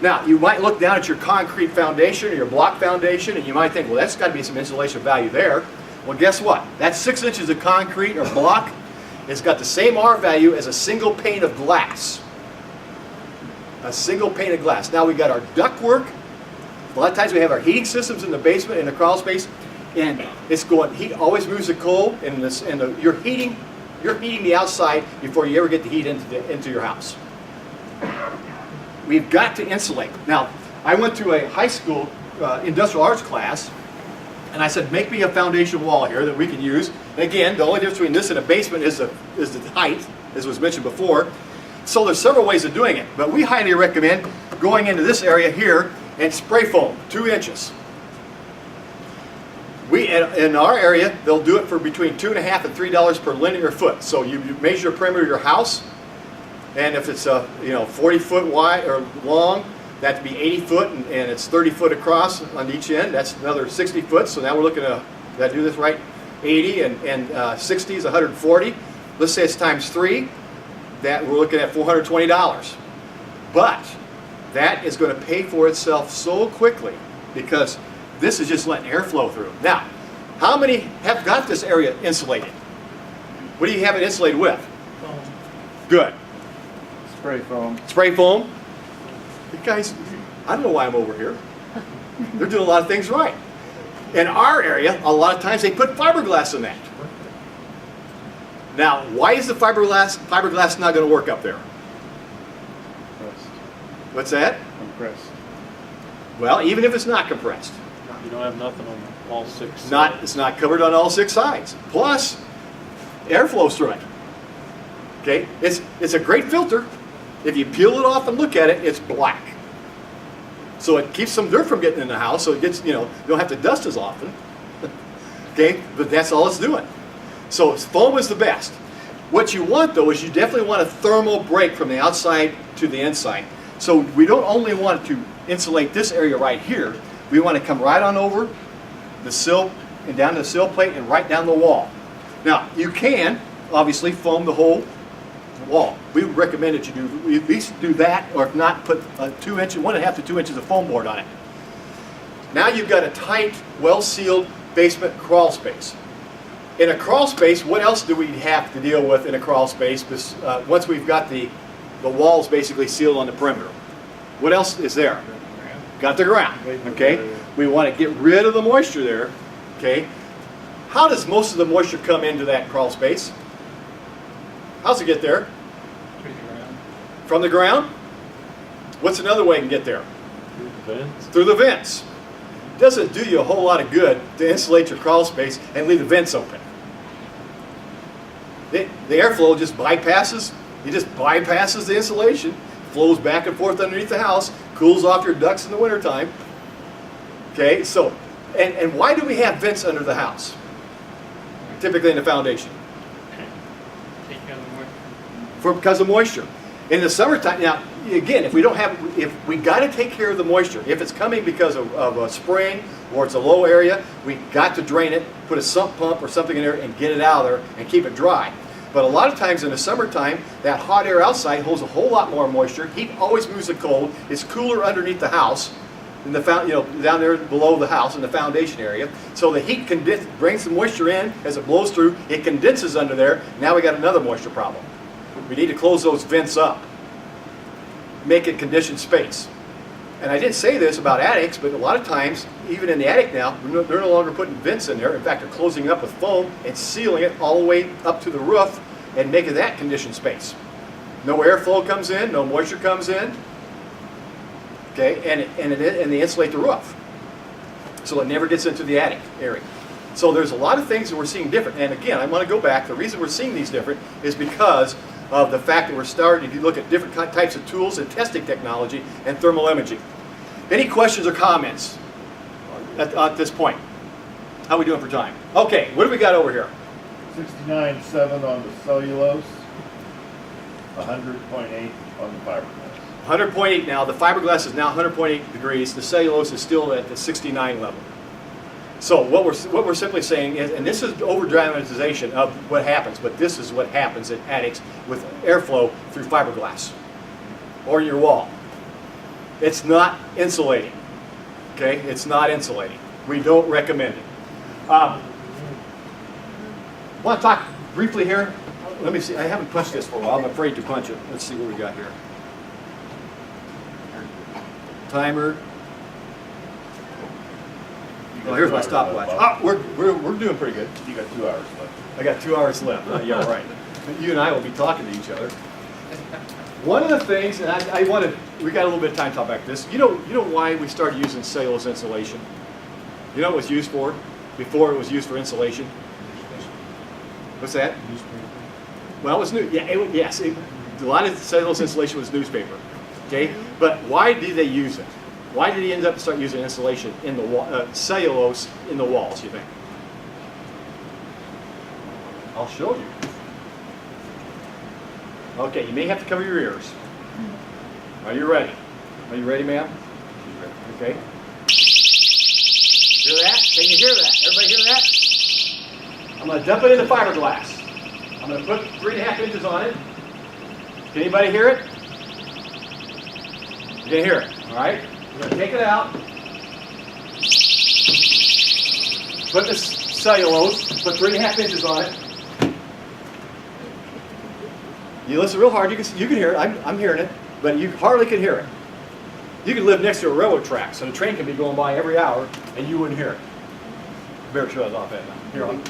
C: Now, you might look down at your concrete foundation or your block foundation, and you might think, well, that's got to be some insulation value there. Well, guess what? That 6 inches of concrete or block has got the same R value as a single pane of glass. A single pane of glass. Now we've got our ductwork. A lot of times we have our heating systems in the basement, in the crawl space, and it's going. Heat always moves the cold, and you're heating the outside before you ever get the heat into your house. We've got to insulate. Now, I went to a high school industrial arts class, and I said, make me a foundation wall here that we can use. And again, the only difference between this and a basement is the height, as was mentioned before. So there's several ways of doing it, but we highly recommend going into this area here and spray foam, 2 inches. In our area, they'll do it for between $2.50 and $3 per linear foot. So you measure the perimeter of your house, and if it's 40 foot wide or long, that'd be 80 foot, and it's 30 foot across on each end. That's another 60 foot. So now we're looking at, did I do this right? 80 and 60 is 140. Let's say it's times 3. That we're looking at $420. But that is going to pay for itself so quickly because this is just letting air flow through. Now, how many have got this area insulated? What do you have it insulated with?
D: Foam.
C: Good.
D: Spray foam.
C: Spray foam. You guys, I don't know why I'm over here. They're doing a lot of things right. In our area, a lot of times they put fiberglass in that. Now, why is the fiberglass not going to work up there?
D: Compressed.
C: What's that?
D: Compressed.
C: Well, even if it's not compressed,
E: You don't have nothing on all 6.
C: it's not covered on all 6 sides. Plus, air flows through it. Okay, it's a great filter. If you peel it off and look at it, it's black. So it keeps some dirt from getting in the house. So it gets, you don't have to dust as often. Okay, but that's all it's doing. So foam is the best. What you want though is you definitely want a thermal break from the outside to the inside. So we don't only want to insulate this area right here, we want to come right on over the sill and down the sill plate and right down the wall. Now you can obviously foam the whole wall. We would recommend that you do at least do that, or if not, put a 1.5 to 2 inches of foam board on it. Now you've got a tight, well-sealed basement crawl space. In a crawl space, what else do we have to deal with in a crawl space once we've got the walls basically sealed on the perimeter? What else is there? Got the ground, okay? We want to get rid of the moisture there, okay? How does most of the moisture come into that crawl space? How's it get there? From the ground? What's another way it can get there?
E: Vents.
C: Through the vents. Doesn't do you a whole lot of good to insulate your crawl space and leave the vents open. The airflow just bypasses, the insulation, flows back and forth underneath the house, cools off your ducts in the wintertime. Okay, so, and why do we have vents under the house? Typically in the foundation. Because of moisture. In the summertime, now again, if we got to take care of the moisture, if it's coming because of a spring or it's a low area, we got to drain it, put a sump pump or something in there and get it out of there and keep it dry. But a lot of times in the summertime, that hot air outside holds a whole lot more moisture. Heat always moves the cold. It's cooler underneath the house, in the down there below the house in the foundation area. So the heat brings the moisture in as it blows through. It condenses under there. Now we got another moisture problem. We need to close those vents up, make it conditioned space. And I didn't say this about attics, but a lot of times, even in the attic now, they're no longer putting vents in there. In fact, they're closing up with foam and sealing it all the way up to the roof and making that conditioned space. No airflow comes in, no moisture comes in, okay, and they insulate the roof. So it never gets into the attic area. So there's a lot of things that we're seeing different. And again, I want to go back. The reason we're seeing these different is because of the fact that we're starting, if you look at different types of tools and testing technology and thermal imaging. Any questions or comments at this point? How are we doing for time? Okay, what do we got over here?
D: 69.7 on the cellulose, 100.8 on the fiberglass.
C: 100.8 now. The fiberglass is now 100.8 degrees. The cellulose is still at the 69 level. So what we're simply saying is, and this is over-dramatization of what happens, but this is what happens in attics with airflow through fiberglass or your wall. It's not insulating. Okay, it's not insulating. We don't recommend it. Want to talk briefly here? Let me see. I haven't punched this for a while. I'm afraid to punch it. Let's see what we got here. Timer. Oh, here's my stopwatch. Oh, we're doing pretty good.
D: You got 2 hours left.
C: I got 2 hours left. Yeah, right. You and I will be talking to each other. One of the things, and we got a little bit of time to talk about this. You know why we started using cellulose insulation? You know what it was used for before it was used for insulation? What's that? Well, it was new. Yeah, a lot of cellulose insulation was newspaper. Okay, but why did they use it? Why did he end up start using insulation in the cellulose in the walls, you think? I'll show you. Okay, you may have to cover your ears. Are you ready? Are you ready, ma'am? Okay. Hear that? Can you hear that? Everybody hear that? I'm going to dump it in the fiberglass. I'm going to put 3.5 inches on it. Can anybody hear it? You can hear it, all right? We're going to take it out. Put the cellulose, put 3.5 inches on it. You listen real hard, you can hear it. I'm hearing it, but you hardly can hear it. You could live next to a railroad track, so the train can be going by every hour, and you wouldn't hear it. Better shut it off, Edna. Here on.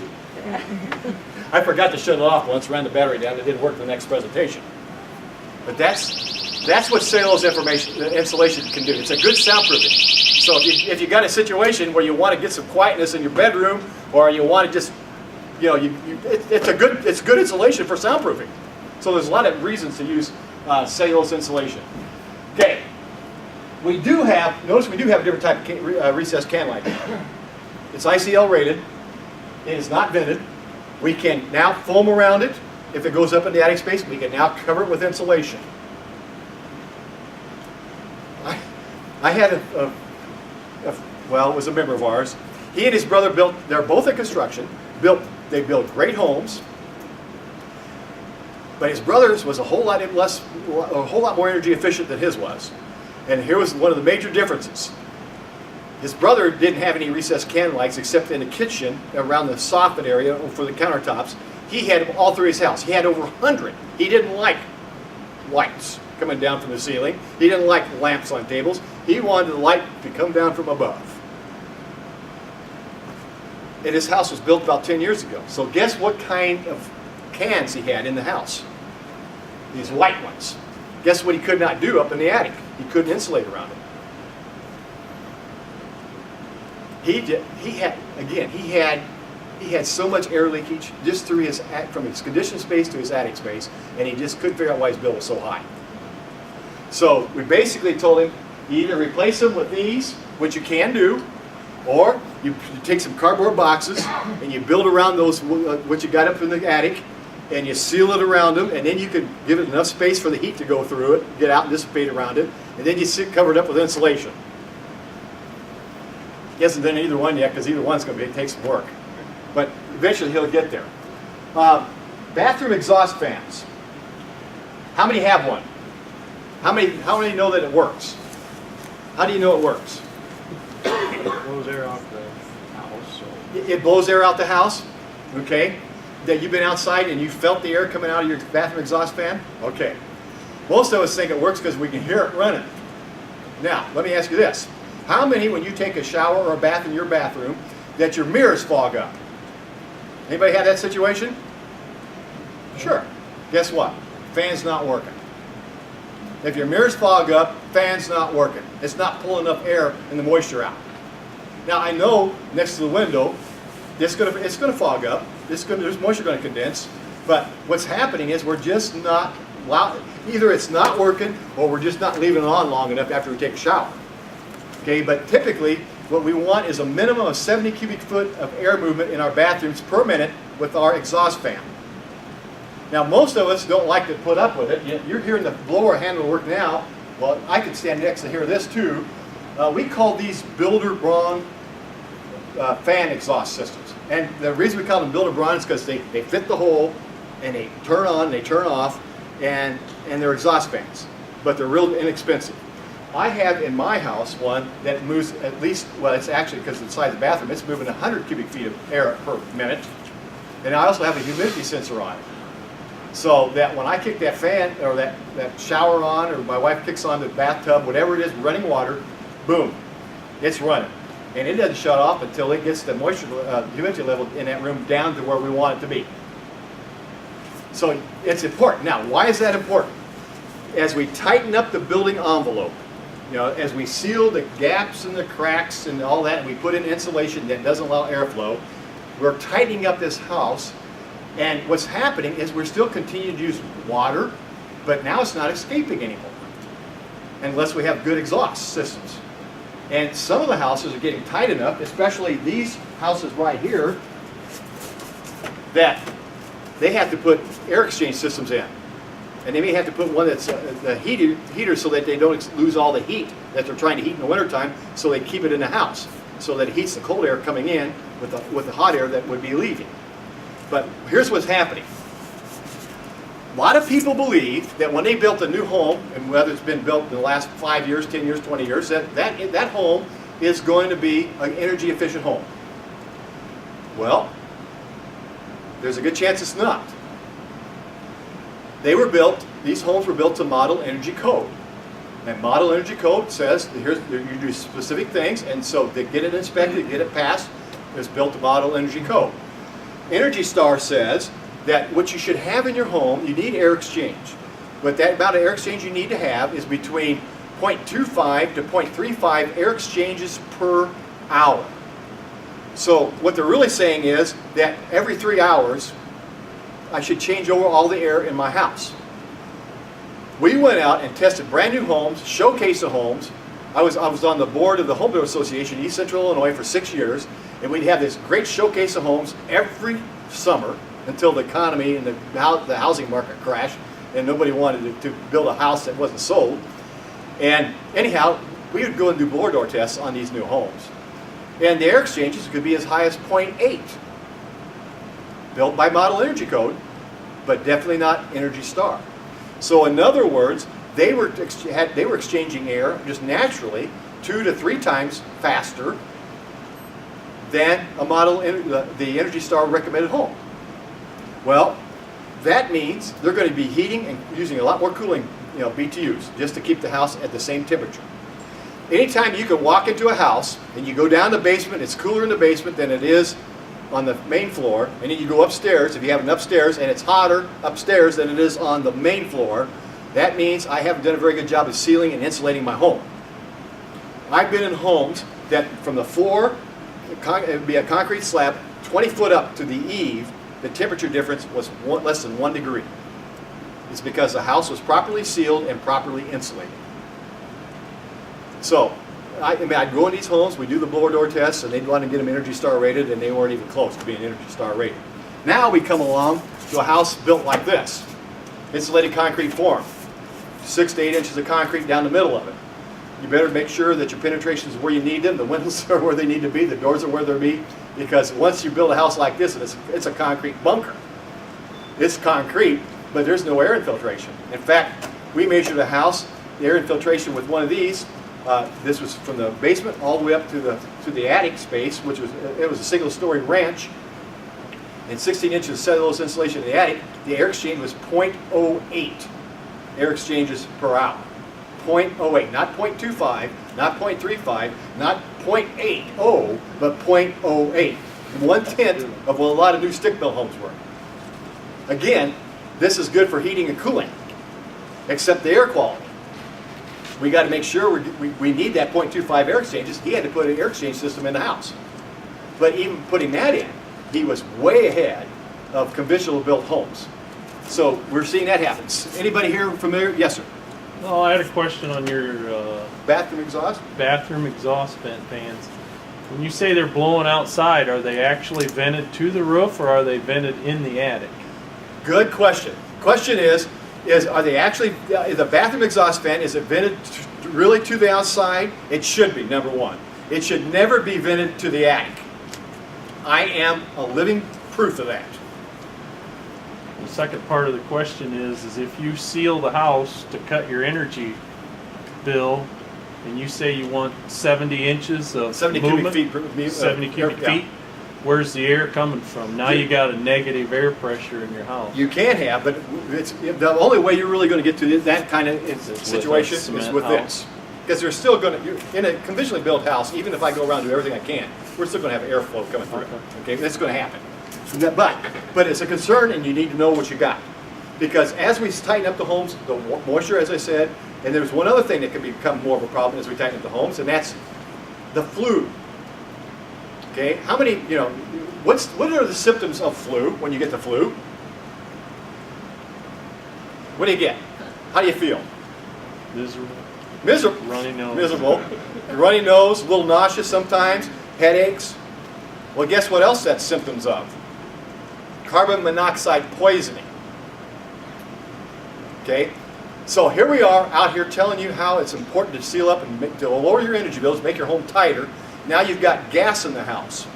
C: I forgot to shut it off once, ran the battery down. It didn't work the next presentation. But that's what cellulose insulation can do. It's a good soundproofing. So if you got a situation where you want to get some quietness in your bedroom, or you want to just, it's good insulation for soundproofing. So there's a lot of reasons to use cellulose insulation. Okay, notice we do have a different type of recessed can light. It's ICL rated. It is not vented. We can now foam around it. If it goes up in the attic space, we can now cover it with insulation. I had it was a member of ours. He and his brother they're both in construction, they built great homes. But his brother's was a whole lot more energy efficient than his was. And here was one of the major differences. His brother didn't have any recessed can lights except in the kitchen around the soffit area for the countertops. He had them all through his house. He had over 100. He didn't like lights coming down from the ceiling. He didn't like lamps on tables. He wanted the light to come down from above. And his house was built about 10 years ago. So guess what kind of cans he had in the house? these white ones. Guess what he could not do up in the attic? He couldn't insulate around it. He had so much air leakage just through from his conditioned space to his attic space, and he just couldn't figure out why his bill was so high. So we basically told him, you either replace them with these, which you can do, or you take some cardboard boxes and you build around those, what you got up in the attic, and you seal it around them, and then you could give it enough space for the heat to go through it, get out and dissipate around it, and then you cover it up with insulation. He hasn't done either one yet because either one's going to take some work. But eventually he'll get there. Bathroom exhaust fans. How many have one? How many know that it works? How do you know it works?
E: It blows air off the house, so.
C: It blows air out the house, okay? That you've been outside and you felt the air coming out of your bathroom exhaust fan? Okay. Most of us think it works because we can hear it running. Now, let me ask you this. How many, when you take a shower or a bath in your bathroom, that your mirrors fog up? Anybody have that situation? Sure. Guess what? Fan's not working. If your mirrors fog up, fan's not working. It's not pulling enough air and the moisture out. Now I know next to the window, it's going to fog up. There's moisture going to condense. But what's happening is we're just not either it's not working or we're just not leaving it on long enough after we take a shower. Okay, but typically what we want is a minimum of 70 cubic foot of air movement in our bathrooms per minute with our exhaust fan. Now most of us don't like to put up with it. You're hearing the blower handle work now. Well, I could stand next to hear this too. We call these Builder Braun fan exhaust systems. And the reason we call them Builder Braun is because they fit the hole and they turn on, they turn off, and they're exhaust fans. But they're real inexpensive. I have in my house one that moves at least, well, it's actually because of the size of the bathroom, it's moving 100 cubic feet of air per minute. And I also have a humidity sensor on it. So that when I kick that fan or that shower on, or my wife kicks on the bathtub, whatever it is, running water, boom, it's running. And it doesn't shut off until it gets the moisture, humidity level in that room down to where we want it to be. So it's important. Now, why is that important? As we tighten up the building envelope, as we seal the gaps and the cracks and all that, and we put in insulation that doesn't allow airflow, we're tightening up this house. And what's happening is we're still continuing to use water, but now it's not escaping anymore, unless we have good exhaust systems. And some of the houses are getting tight enough, especially these houses right here, that they have to put air exchange systems in. And they may have to put one that's a heater so that they don't lose all the heat that they're trying to heat in the wintertime, so they keep it in the house, so that it heats the cold air coming in with the hot air that would be leaving. But here's what's happening. A lot of people believe that when they built a new home, and whether it's been built in the last 5 years, 10 years, 20 years, that home is going to be an energy efficient home. Well, there's a good chance it's not. These homes were built to Model Energy Code. And Model Energy Code says, you do specific things, and so they get it inspected, get it passed, it's built to Model Energy Code. Energy Star says that what you should have in your home, you need air exchange. But that amount of air exchange you need to have is between 0.25 to 0.35 air exchanges per hour. So what they're really saying is that every 3 hours, I should change over all the air in my house. We went out and tested brand new homes, showcase of homes. I was on the board of the Home Builder Association in East Central Illinois for 6 years. And we'd have this great showcase of homes every summer until the economy and the housing market crashed and nobody wanted to build a house that wasn't sold. And anyhow, we would go and do blower door tests on these new homes. And the air exchanges could be as high as 0.8. Built by Model Energy Code, but definitely not Energy Star. So in other words, they were exchanging air just naturally 2 to 3 times faster than the Energy Star recommended home. Well, that means they're going to be heating and using a lot more cooling, BTUs, just to keep the house at the same temperature. Anytime you can walk into a house and you go down the basement, it's cooler in the basement than it is on the main floor, and then you go upstairs. If you have an upstairs and it's hotter upstairs than it is on the main floor, that means I haven't done a very good job of sealing and insulating my home. I've been in homes that from the floor, it would be a concrete slab, 20 foot up to the eave, the temperature difference was less than 1 degree. It's because the house was properly sealed and properly insulated. So, I'd go in these homes, we do the blower door tests, and they'd want to get them Energy Star rated, and they weren't even close to being Energy Star rated. Now we come along to a house built like this. Insulated concrete form. 6 to 8 inches of concrete down the middle of it. You better make sure that your penetration is where you need them, the windows are where they need to be, the doors are where they're be, because once you build a house like this, it's a concrete bunker. It's concrete, but there's no air infiltration. In fact, we measured a house, the air infiltration with one of these. This was from the basement all the way up to the attic space, which was a single-story ranch, and 16 inches of cellulose insulation in the attic. The air exchange was 0.08 air exchanges per hour. 0.08, not 0.25, not 0.35, not 0.80, but 0.08. 1/10 of what a lot of new stick-built homes were. Again, this is good for heating and cooling, except the air quality. We got to make sure we need that 0.25 air exchanges. He had to put an air exchange system in the house. But even putting that in, he was way ahead of conventional built homes. So we're seeing that happen. Anybody here familiar? Yes, sir.
E: Well, I had a question on your
C: Bathroom exhaust?
E: bathroom exhaust vent fans. When you say they're blowing outside, are they actually vented to the roof or are they vented in the attic?
C: Good question. Question is are they actually, the bathroom exhaust fan, is it vented really to the outside? It should be, number one. It should never be vented to the attic. I am a living proof of that.
E: The second part of the question is if you seal the house to cut your energy bill, and you say you want 70 inches of
C: 70
E: movement,
C: cubic feet.
E: 70 cubic
C: yeah.
E: feet, where's the air coming from? Now you got a negative air pressure in your house.
C: You can have, but it's the only way you're really going to get to that kind of situation is
E: cement
C: with
E: house.
C: this. Because they're still going to, in a conventionally built house, even if I go around and do everything I can, we're still going to have airflow coming through. Okay, that's going to happen. But it's a concern, and you need to know what you got. Because as we tighten up the homes, the moisture, as I said, and there's one other thing that can become more of a problem as we tighten up the homes, and that's the flu. Okay, how many, what are the symptoms of flu when you get the flu? What do you get? How do you feel?
E: Miserable.
C: Miserable.
E: Runny nose.
C: Miserable. Runny nose, a little nauseous sometimes, headaches. Well, guess what else that's symptoms of? Carbon monoxide poisoning. Okay? So here we are out here telling you how it's important to seal up and to lower your energy bills, make your home tighter. Now you've got gas in the house.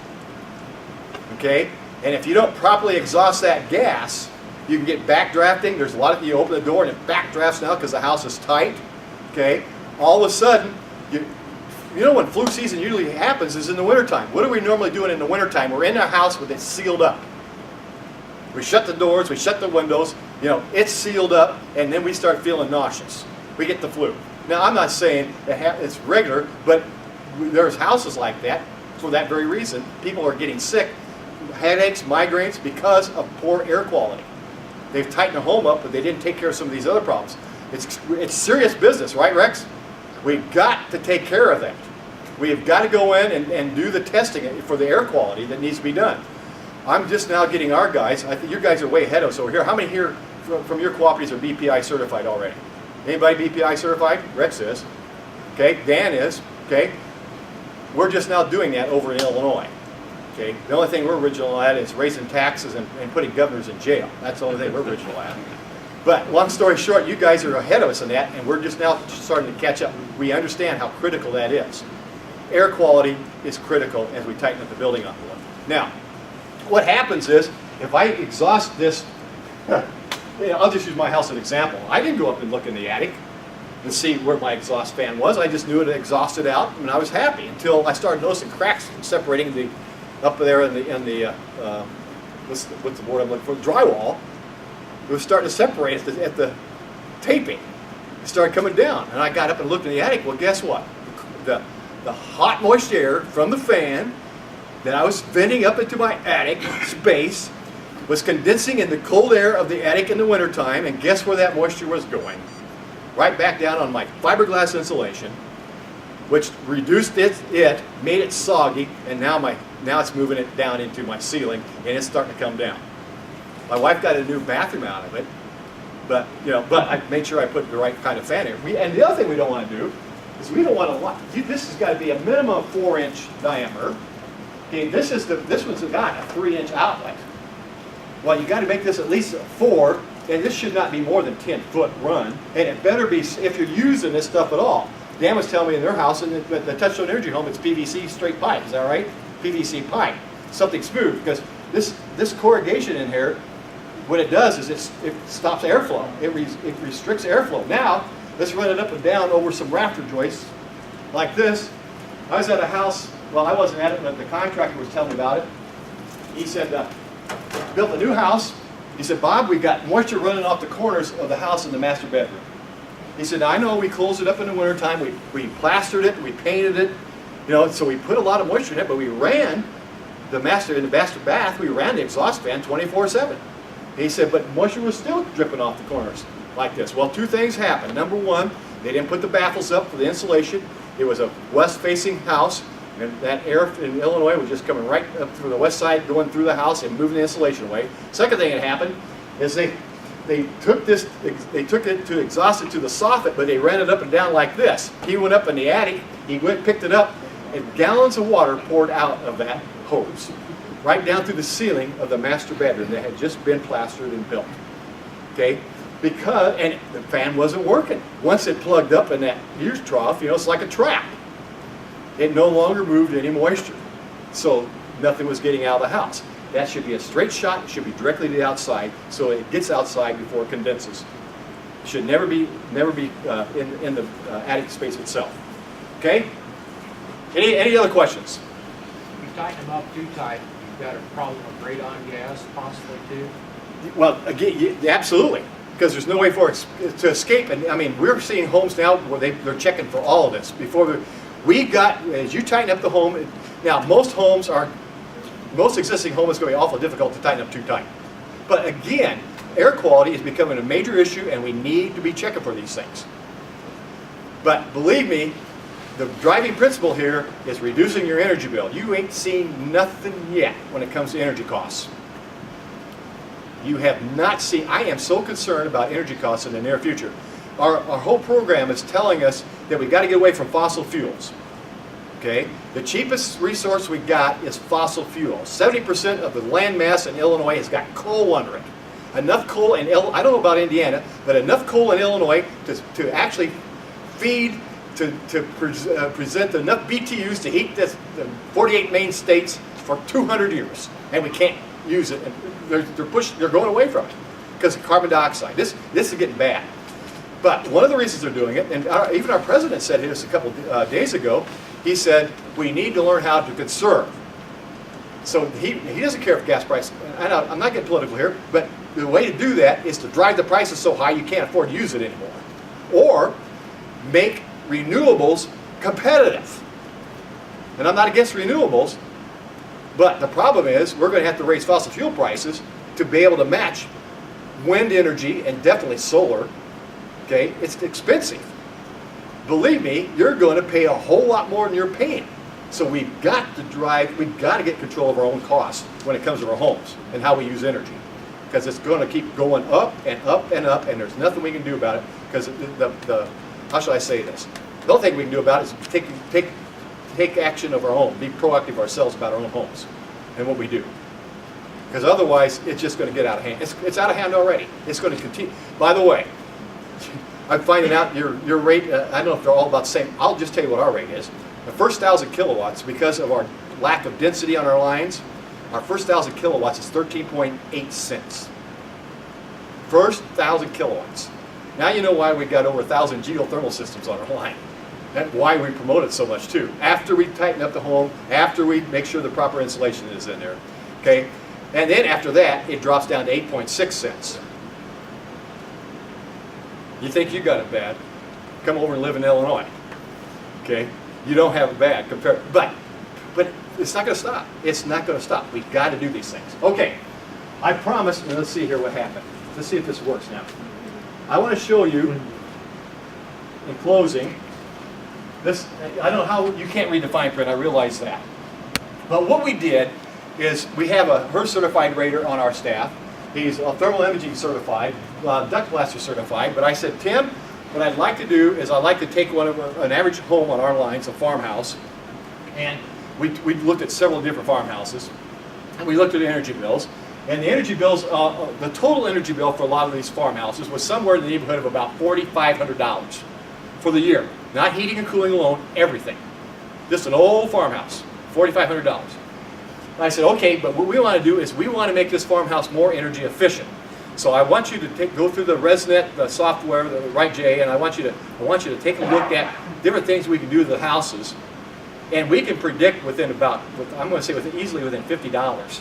C: Okay? And if you don't properly exhaust that gas, you can get backdrafting. There's a lot of you open the door and it backdrafts now because the house is tight. Okay? All of a sudden, you know when flu season usually happens is in the wintertime. What are we normally doing in the wintertime? We're in our house with it sealed up. We shut the doors, we shut the windows, it's sealed up, and then we start feeling nauseous. We get the flu. Now, I'm not saying it's regular, but there's houses like that for that very reason. People are getting sick, headaches, migraines, because of poor air quality. They've tightened the home up, but they didn't take care of some of these other problems. It's serious business, right, Rex? We've got to take care of that. We've got to go in and do the testing for the air quality that needs to be done. I'm just now getting our guys, I think you guys are way ahead of us over here. How many here from your cooperatives are BPI certified already? Anybody BPI certified? Rex is. Okay, Dan is. Okay, we're just now doing that over in Illinois. Okay, the only thing we're original at is raising taxes and putting governors in jail. That's the only thing we're original at. But long story short, you guys are ahead of us in that, and we're just now starting to catch up. We understand how critical that is. Air quality is critical as we tighten up the building envelope. Now, what happens is, if I exhaust this, I'll just use my house as an example. I didn't go up and look in the attic and see where my exhaust fan was. I just knew it exhausted out, and I was happy until I started noticing cracks separating up there in the what's the word I'm looking for? Drywall. It was starting to separate at the taping. It started coming down, and I got up and looked in the attic. Well, guess what? The hot moist air from the fan that I was venting up into my attic space, was condensing in the cold air of the attic in the wintertime, and guess where that moisture was going? Right back down on my fiberglass insulation, which reduced it, made it soggy, and now it's moving it down into my ceiling, and it's starting to come down. My wife got a new bathroom out of it, but I made sure I put the right kind of fan in. And the other thing we don't want to do is we don't want to. This has got to be a minimum 4-inch diameter. Okay, this one's got a 3-inch outlet. Well, you got to make this at least a 4, and this should not be more than 10-foot run, and it better be if you're using this stuff at all. Dan was telling me in their house, in the Touchstone Energy home, it's PVC straight pipe. Is that right? PVC pipe, something smooth, because this corrugation in here, what it does is it stops airflow. It restricts airflow. Now, let's run it up and down over some rafter joists like this. I was at a house, well, I wasn't at it, but the contractor was telling me about it. He said, built a new house. He said, Bob, we got moisture running off the corners of the house in the master bedroom. He said, I know we closed it up in the wintertime, we plastered it, we painted it, so we put a lot of moisture in it, but we ran in the master bath, we ran the exhaust fan 24/7. He said, but moisture was still dripping off the corners like this. Well, 2 things happened. Number 1, they didn't put the baffles up for the insulation. It was a west-facing house, and that air in Illinois was just coming right up through the west side, going through the house and moving the insulation away. Second thing that happened is they took it to exhaust it to the soffit, but they ran it up and down like this. He went up in the attic, he went, picked it up, and gallons of water poured out of that hose, right down through the ceiling of the master bedroom that had just been plastered and built. Okay? And the fan wasn't working. Once it plugged up in that ear trough, it's like a trap. It no longer moved any moisture. So nothing was getting out of the house. That should be a straight shot. It should be directly to the outside, so it gets outside before it condenses. It should never be in the attic space itself. Okay? Any other questions?
F: If you tighten them up too tight, you've got a problem with radon gas possibly too.
C: Well, again, absolutely, because there's no way for it to escape. And I mean, we're seeing homes now where they're checking for all of this before as you tighten up the home. Now, most existing home is going to be awful difficult to tighten up too tight. But again, air quality is becoming a major issue, and we need to be checking for these things. But believe me, the driving principle here is reducing your energy bill. You ain't seen nothing yet when it comes to energy costs. You have not seen. I am so concerned about energy costs in the near future. Our whole program is telling us that we've got to get away from fossil fuels. Okay? The cheapest resource we got is fossil fuels. 70% of the land mass in Illinois has got coal under it. Enough coal in I don't know about Indiana, but enough coal in Illinois to actually feed, to present enough BTUs to heat the 48 main states for 200 years. And we can't use it. And they're going away from it because of carbon dioxide. This is getting bad. But one of the reasons they're doing it, and even our president said this a couple days ago, he said, we need to learn how to conserve. So he doesn't care if gas prices, I'm not getting political here, but the way to do that is to drive the prices so high you can't afford to use it anymore. Or make renewables competitive. And I'm not against renewables, but the problem is we're going to have to raise fossil fuel prices to be able to match wind energy and definitely solar. Okay, it's expensive. Believe me, you're going to pay a whole lot more than you're paying. So we've got to get control of our own costs when it comes to our homes and how we use energy. Because it's going to keep going up and up and up, and there's nothing we can do about it. Because how should I say this? The only thing we can do about it is take action of our own, be proactive ourselves about our own homes and what we do. Because otherwise, it's just going to get out of hand. It's out of hand already. It's going to continue. By the way, I'm finding out your rate, I don't know if they're all about the same. I'll just tell you what our rate is. The first 1,000 kilowatts, because of our lack of density on our lines, our first 1,000 kilowatts is 13.8 cents. First 1,000 kilowatts. Now you know why we got over 1,000 geothermal systems on our line. That's why we promote it so much too. After we tighten up the home, after we make sure the proper insulation is in there. Okay? And then after that, it drops down to 8.6 cents. You think you got it bad? Come over and live in Illinois. Okay? You don't have it bad compared, but it's not going to stop. It's not going to stop. We've got to do these things. Okay, I promise, and let's see here what happened. Let's see if this works now. I want to show you, in closing, this, I don't know how, you can't read the fine print, I realize that. But what we did is we have a HERS certified rater on our staff. He's thermal imaging certified, duct blaster certified, but I said, Tim, what I'd like to do is I'd like to take an average home on our lines, a farmhouse, and we looked at several different farmhouses, and we looked at energy bills, and the energy bills, the total energy bill for a lot of these farmhouses was somewhere in the neighborhood of about $4,500 for the year. Not heating and cooling alone, everything. Just an old farmhouse, $4,500. I said, okay, but what we want to do is we want to make this farmhouse more energy efficient. So I want you to go through the ResNet, the software, the RightJ, and I want you to take a look at different things we can do to the houses, and we can predict within about, I'm going to say easily within $50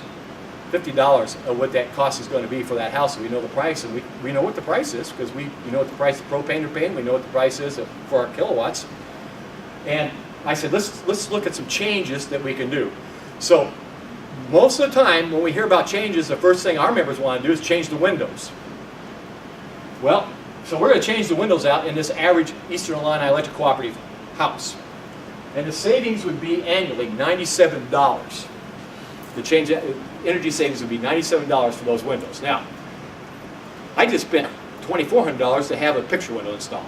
C: of what that cost is going to be for that house. So we know the price, and we know what the price is because we know what the price of propane they're paying. We know what the price is for our kilowatts. And I said, let's look at some changes that we can do. So most of the time, when we hear about changes, the first thing our members want to do is change the windows. Well, so we're going to change the windows out in this average Eastern Illini Electric Cooperative house. And the savings would be annually $97. The change, energy savings would be $97 for those windows. Now, I just spent $2,400 to have a picture window installed.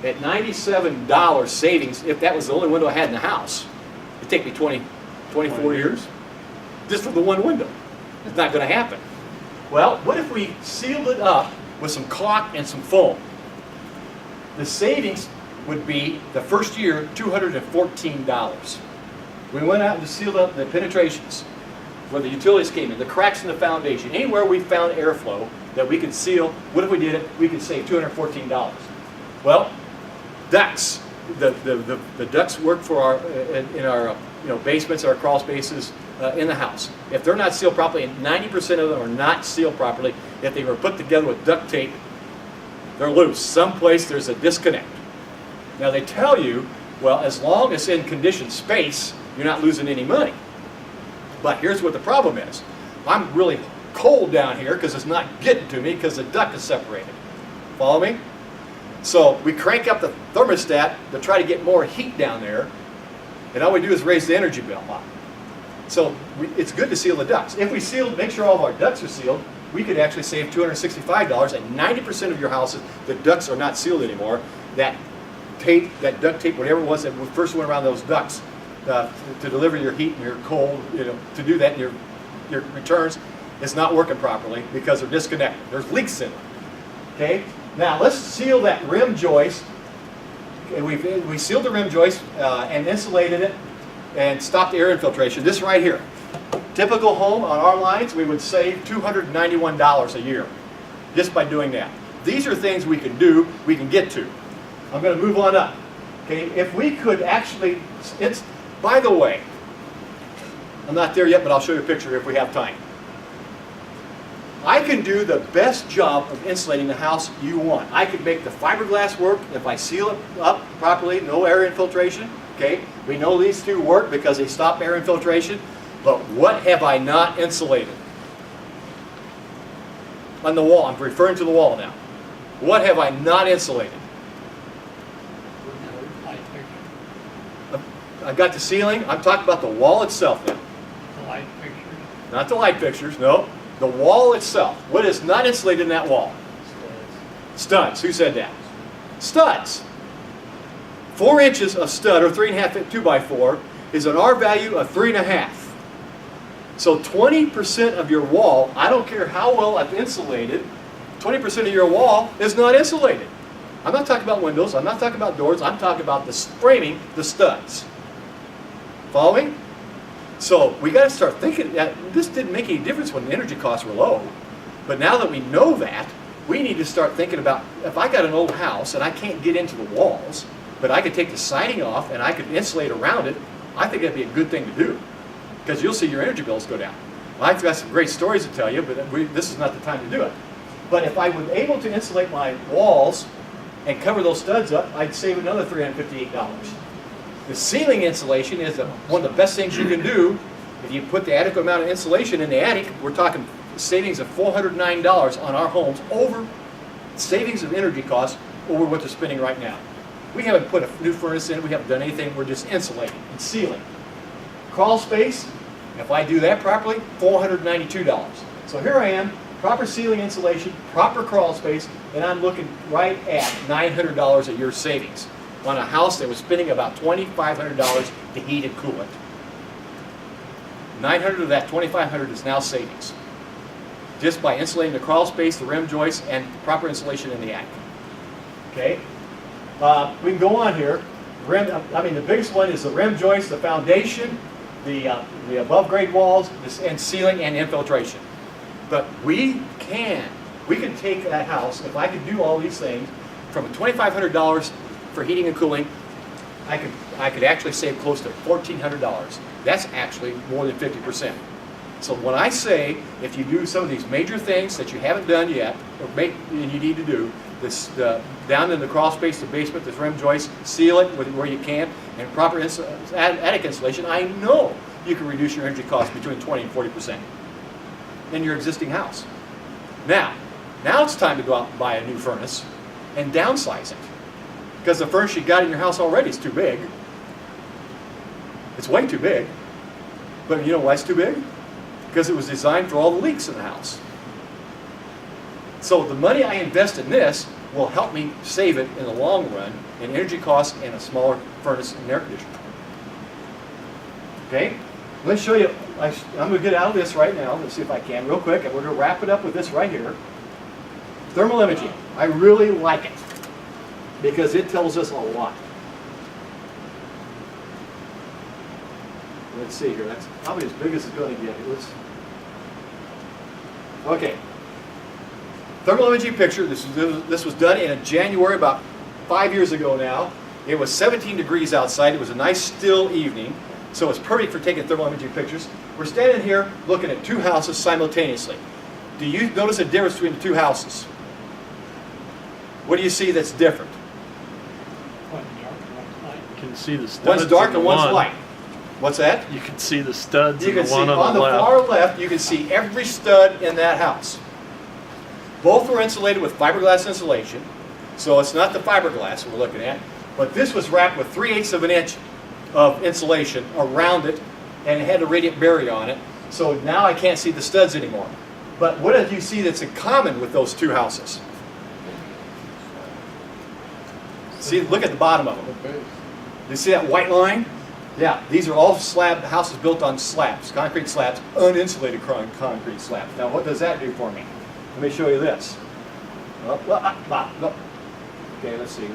C: At $97 savings, if that was the only window I had in the house, it'd take me 24 years just for the one window. It's not going to happen. Well, what if we sealed it up with some caulk and some foam? The savings would be, the first year, $214. We went out and sealed up the penetrations where the utilities came in, the cracks in the foundation, anywhere we found airflow that we could seal. What if we did it? We could save $214. Well, ducts. The ducts work for our in our basements, our crawl spaces in the house. If they're not sealed properly, and 90% of them are not sealed properly, if they were put together with duct tape, they're loose. Someplace there's a disconnect. Now they tell you, well, as long as in conditioned space, you're not losing any money. But here's what the problem is. I'm really cold down here because it's not getting to me because the duct is separated. Follow me? So we crank up the thermostat to try to get more heat down there, and all we do is raise the energy bill up. So it's good to seal the ducts. If we make sure all of our ducts are sealed, we could actually save $265, and 90% of your houses, the ducts are not sealed anymore. That tape, that duct tape, whatever it was that first went around those ducts to deliver your heat and your cold, to do that, your returns, is not working properly because they're disconnected. There's leaks in them. Okay? Now let's seal that rim joist. Okay, we sealed the rim joist and insulated it and stopped air infiltration. This right here. Typical home on our lines, we would save $291 a year just by doing that. These are things we can do, we can get to. I'm going to move on up. Okay, if we could actually, by the way, I'm not there yet, but I'll show you a picture if we have time. I can do the best job of insulating the house you want. I could make the fiberglass work if I seal it up properly, no air infiltration. Okay, we know these two work because they stop air infiltration. But what have I not insulated? On the wall, I'm referring to the wall now. What have I not insulated? I've got the ceiling. I'm talking about the wall itself now.
F: The light fixtures.
C: Not the light fixtures, no. The wall itself. What is not insulated in that wall? Studs. Who said that? Studs. 4 inches of stud, or 3.5 2x4, is an R value of 3.5. So 20% of your wall, I don't care how well I've insulated, 20% of your wall is not insulated. I'm not talking about windows, I'm not talking about doors, I'm talking about the framing, the studs. Following? So we got to start thinking that this didn't make any difference when the energy costs were low. But now that we know that, we need to start thinking about, if I got an old house and I can't get into the walls, but I could take the siding off and I could insulate around it, I think that'd be a good thing to do. Because you'll see your energy bills go down. I've got some great stories to tell you, but this is not the time to do it. But if I was able to insulate my walls and cover those studs up, I'd save another $358. The ceiling insulation is one of the best things you can do. If you put the adequate amount of insulation in the attic, we're talking savings of $409 on our homes, over savings of energy costs over what they're spending right now. We haven't put a new furnace in, we haven't done anything, we're just insulating and sealing. Crawl space, if I do that properly, $492. So here I am, proper ceiling insulation, proper crawl space, and I'm looking right at $900 a year savings on a house that was spending about $2,500 to heat and cool it. 900 of that 2,500 is now savings, just by insulating the crawl space, the rim joists, and proper insulation in the attic. Okay, we can go on here. The biggest one is the rim joist, the foundation, the above grade walls, and ceiling and infiltration. But we can take that house, if I could do all these things, from $2,500 for heating and cooling, I could actually save close to $1,400. That's actually more than 50%. So when I say, if you do some of these major things that you haven't done yet, and you need to do, down in the crawl space, the basement, the rim joist, seal it where you can, and proper attic insulation, I know you can reduce your energy costs between 20 and 40% in your existing house. Now it's time to go out and buy a new furnace and downsize it. Because the furnace you got in your house already is too big. It's way too big. But you know why it's too big? Because it was designed for all the leaks in the house. So the money I invest in this will help me save it in the long run in energy costs and a smaller furnace and air conditioner. Okay? Let's show you. I'm going to get out of this right now. Let's see if I can real quick. And we're going to wrap it up with this right here. Thermal imaging. I really like it because it tells us a lot. Let's see here. That's probably as big as it's going to get. Okay. Thermal imaging picture. This was done in January, about 5 years ago now. It was 17 degrees outside. It was a nice still evening, so it's perfect for taking thermal imaging pictures. We're standing here looking at two houses simultaneously. Do you notice a difference between the two houses? What do you see that's different?
E: You can see the studs.
C: One's dark
E: in
C: and
E: the
C: one's
E: one.
C: light. What's that?
E: You can see the studs
C: You
E: in
C: can
E: the
C: see
E: one
C: on the
E: left.
C: far left, you can see every stud in that house. Both were insulated with fiberglass insulation, so it's not the fiberglass we're looking at, but this was wrapped with 3/8 of an inch of insulation around it, and it had a radiant barrier on it, so now I can't see the studs anymore. But what did you see that's in common with those two houses? See, look at the bottom of them. You see that white line? Yeah, these are all houses built on slabs, concrete slabs, uninsulated concrete slabs. Now what does that do for me? Let me show you this. Okay, let's see.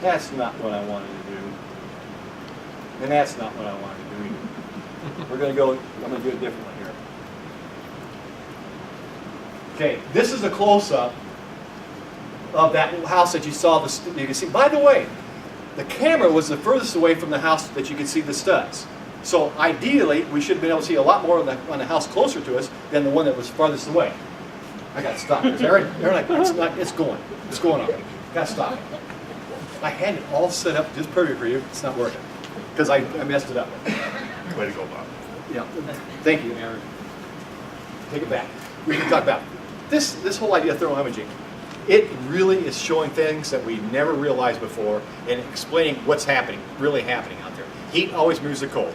C: That's not what I wanted to do. And that's not what I wanted to do either. I'm going to do it differently here. Okay, this is a close-up of that house that you saw. You can see, by the way, the camera was the furthest away from the house that you could see the studs. So ideally, we should have been able to see a lot more on the house closer to us than the one that was farthest away. I got to stop. They're like, it's going on. Got to stop. I had it all set up just perfect for you. It's not working because I messed it up.
B: Way to go, Bob.
C: Yeah. Thank you, Aaron. Take it back. We can talk about this whole idea of thermal imaging. It really is showing things that we never realized before and explaining what's really happening out there. Heat always moves the cold.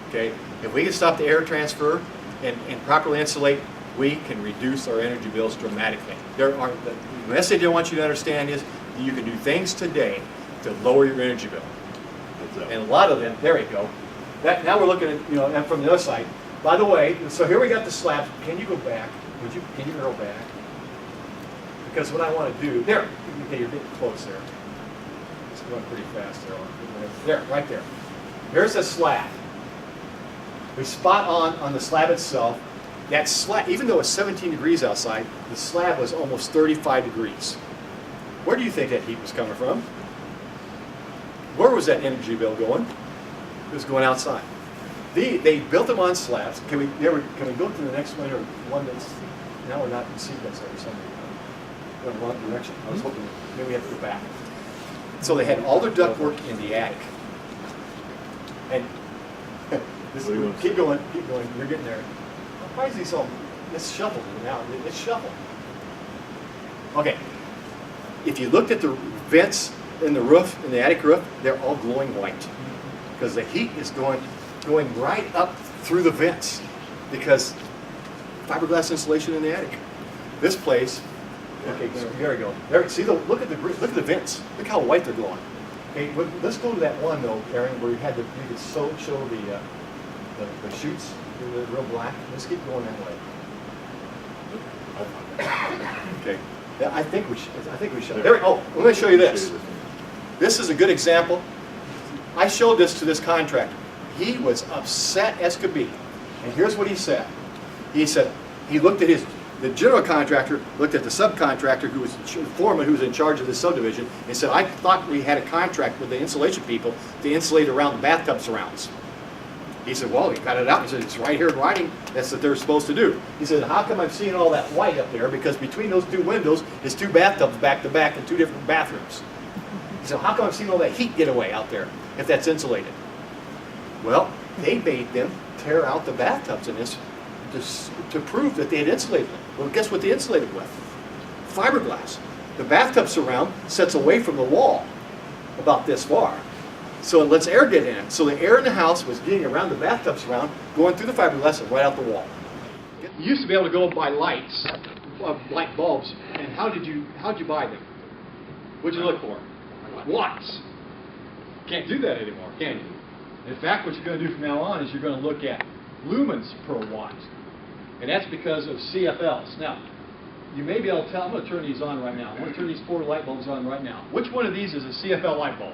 C: Okay? If we can stop the air transfer and properly insulate, we can reduce our energy bills dramatically. The message I want you to understand is that you can do things today to lower your energy bill. And a lot of them, there you go. Now we're looking at, and from the other side. By the way, so here we got the slabs. Can you go back? Can you arrow back? Because what I want to do, there, okay, you're getting close there. It's going pretty fast there. There, right there. Here's the slab. We spot on the slab itself. That slab, even though it's 17 degrees outside, the slab was almost 35 degrees. Where do you think that heat was coming from? Where was that energy bill going? It was going outside. They built them on slabs. Can we go to the next one, or one that's, now we're not in sequence there or something. Going the wrong direction. I was hoping maybe we have to go back. So they had all their ductwork in the attic. And this, keep going, you're getting there. Why is he so, let's shuffle now, let's shuffle. Okay, if you looked at the vents in the roof, in the attic roof, they're all glowing white. Because the heat is going right up through the vents. Because fiberglass insulation in the attic. This place, okay, there we go. There, see, look at the vents. Look how white they're glowing. Okay, let's go to that one though, Aaron, where you had you could show the chutes, the real black. Let's keep going that way. Okay, yeah, I think we should. There. Oh, let me show you this. This is a good example. I showed this to this contractor. He was upset as could be, and here's what he said. He said he looked at the general contractor looked at the subcontractor who was the foreman who was in charge of the subdivision and said, I thought we had a contract with the insulation people to insulate around the bathtub surrounds. He said, well, he got it out. He said, it's right here in writing. That's what they're supposed to do. He said, how come I'm seeing all that white up there? Because between those two windows is two bathtubs back to back in two different bathrooms. He said, how come I'm seeing all that heat get away out there if that's insulated? Well, they made them tear out the bathtubs in this to prove that they had insulated them. Well, guess what they insulated with? Fiberglass. The bathtub surround sets away from the wall about this far. So it lets air get in it. So the air in the house was getting around the bathtub surround, going through the fiberglass and right out the wall. You used to be able to go buy lights, light bulbs, and how'd you buy them? What'd you look for? Watts. Can't do that anymore, can you? In fact, what you're going to do from now on is you're going to look at lumens per watt. And that's because of CFLs. Now, you may be able to tell, I'm going to turn these on right now. I'm going to turn these 4 light bulbs on right now. Which one of these is a CFL light bulb?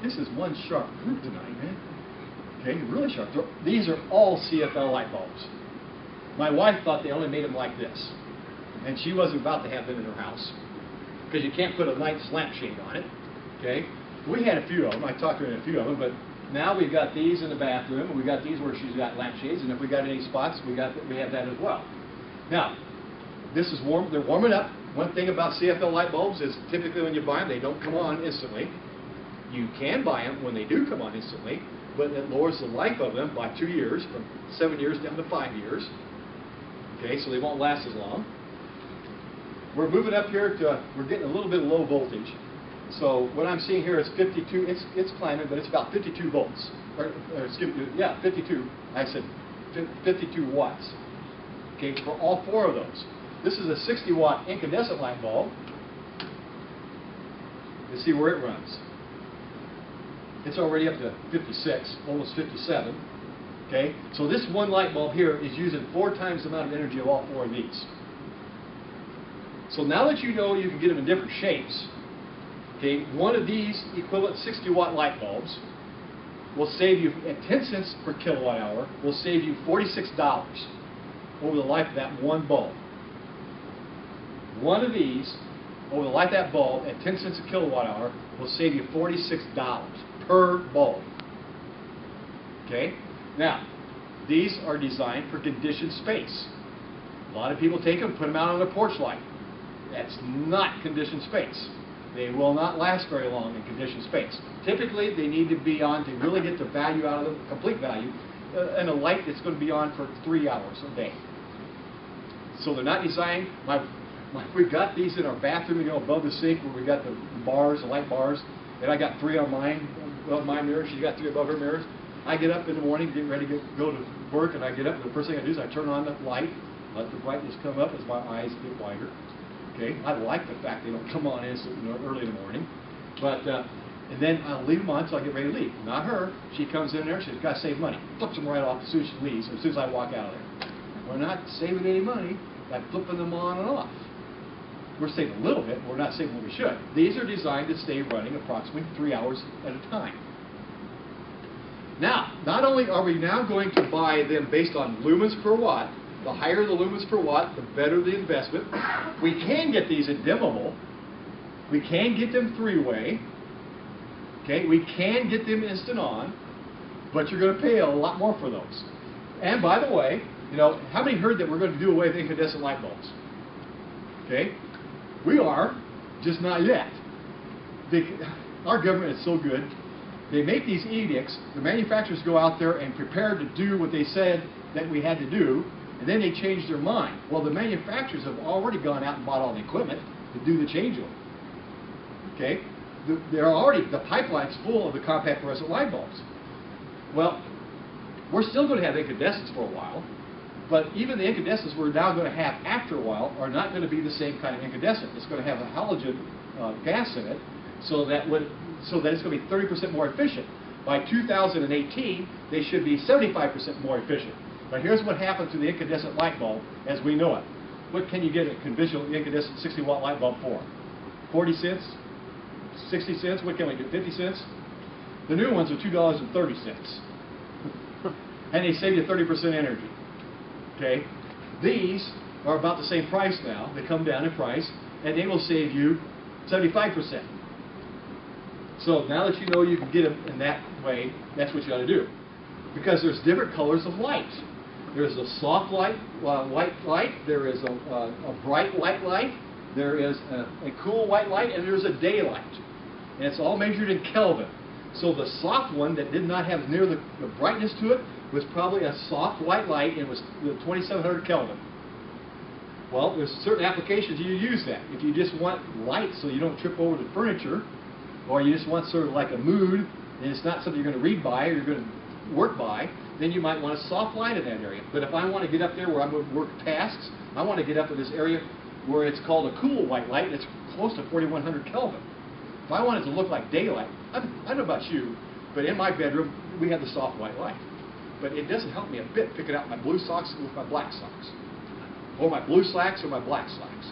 C: This is one sharp group tonight, man. Okay, really sharp. These are all CFL light bulbs. My wife thought they only made them like this. And she wasn't about to have them in her house. Because you can't put a nice lampshade on it. Okay? We had a few of them. I talked to her in a few of them, but now we've got these in the bathroom, and we've got these where she's got lampshades, and if we got any spots, we have that as well. Now, this is warm. They're warming up. One thing about CFL light bulbs is typically when you buy them, they don't come on instantly. You can buy them when they do come on instantly, but it lowers the life of them by 2 years, from 7 years down to 5 years. Okay, so they won't last as long. We're moving up here to, we're getting a little bit of low voltage. So what I'm seeing here is 52, it's climbing, but it's about 52 volts. Or excuse me, yeah, 52, I said 52 watts. Okay, for all 4 of those. This is a 60 watt incandescent light bulb. Let's see where it runs. It's already up to 56, almost 57. Okay, so this one light bulb here is using 4 times the amount of energy of all 4 of these. So now that you know you can get them in different shapes, okay, one of these equivalent 60 watt light bulbs will save you, at 10 cents per kilowatt hour, will save you $46 over the life of that one bulb. One of these, over the life of that bulb, at 10 cents a kilowatt hour, will save you $46 per bulb. Okay? Now, these are designed for conditioned space. A lot of people take them and put them out on their porch light. That's not conditioned space. They will not last very long in conditioned space. Typically, they need to be on to really get the value out of them, complete value, and a light that's going to be on for 3 hours a day. So they're not designed. We've got these in our bathroom, you know, above the sink where we got the bars, the light bars, and I got 3 on mine, above my mirror. She's got 3 above her mirrors. I get up in the morning, get ready to go to work, and I get up, and the first thing I do is I turn on the light, let the brightness come up as my eyes get wider. Okay, I like the fact they don't come on early in the morning, but and then I'll leave them on until I get ready to leave. Not her. She comes in there. She's got to save money. Flips them right off as soon as she leaves. As soon as I walk out of there, we're not saving any money by flipping them on and off. We're saving a little bit. We're not saving what we should. These are designed to stay running approximately 3 hours at a time. Now, not only are we now going to buy them based on lumens per watt. The higher the lumens per watt, the better the investment. We can get these in dimmable. We can get them 3-way. Okay, we can get them instant on, but you're going to pay a lot more for those. And by the way, you know, how many heard that we're going to do away with incandescent light bulbs? Okay, we are. just not yet. Our government is so good. They make these edicts, the manufacturers go out there and prepare to do what they said that we had to do, and then they change their mind. Well, the manufacturers have already gone out and bought all the equipment to do the changeover. Okay? The pipeline's full of the compact fluorescent light bulbs. Well, we're still going to have incandescents for a while, but even the incandescents we're now going to have after a while are not going to be the same kind of incandescent. It's going to have a halogen gas in it, so that it's going to be 30% more efficient. By 2018, they should be 75% more efficient. But here's what happened to the incandescent light bulb as we know it. What can you get a conventional incandescent 60-watt light bulb for? 40 cents? 60 cents? What can we get? 50 cents? The new ones are $2.30. And they save you 30% energy. Okay? These are about the same price now. They come down in price, and they will save you 75%. So now that you know you can get them in that way, that's what you ought to do. Because there's different colors of light. There's a soft light, white light. There is a bright white light. There is a cool white light, and there's a daylight. And it's all measured in Kelvin. So the soft one that did not have near the brightness to it was probably a soft white light, and it was 2700 Kelvin. Well, there's certain applications you use that. If you just want light so you don't trip over the furniture, or you just want sort of like a mood, and it's not something you're going to read by or you're going to work by, then you might want a soft light in that area. But if I want to get up there where I'm going to work tasks, I want to get up in this area where it's called a cool white light, and it's close to 4100 Kelvin. If I want it to look like daylight, I don't know about you, but in my bedroom, we have the soft white light. But it doesn't help me a bit picking out my blue socks with my black socks, or my blue slacks or my black slacks.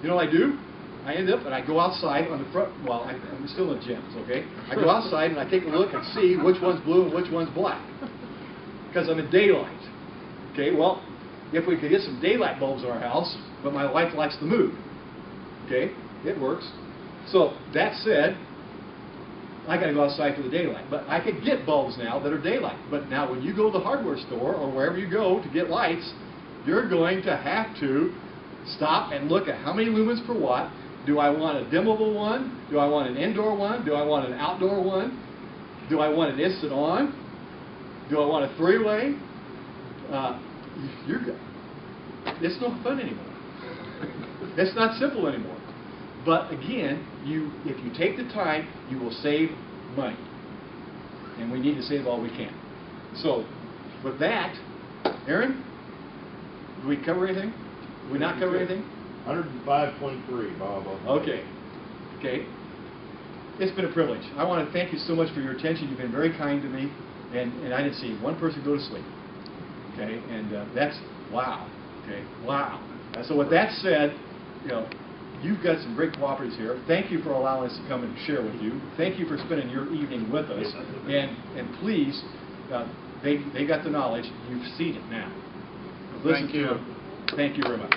C: You know what I do? I end up and I go outside on the front, well, I'm still in gyms, okay? I go outside and I take a look and see which one's blue and which one's black. Because I'm in daylight. Okay, well, if we could get some daylight bulbs in our house, but my wife likes the mood. Okay, it works. So, that said, I got to go outside for the daylight. But I could get bulbs now that are daylight. But now when you go to the hardware store or wherever you go to get lights, you're going to have to stop and look at how many lumens per watt. Do I want a dimmable one? Do I want an indoor one? Do I want an outdoor one? Do I want an instant on? Do I want a three-way? You're good. It's no fun anymore. It's not simple anymore. But again, if you take the time, you will save money. And we need to save all we can. So, with that, Aaron, did we cover anything? Did we not cover anything?
D: 105.3, Bob.
C: Okay. Okay. It's been a privilege. I want to thank you so much for your attention. You've been very kind to me, and I didn't see one person go to sleep. Okay, and that's wow. Okay, wow. So with that said, you've got some great cooperatives here. Thank you for allowing us to come and share with you. Thank you for spending your evening with us. And please, they got the knowledge. You've seen it now.
A: Thank you.
C: Thank you very much.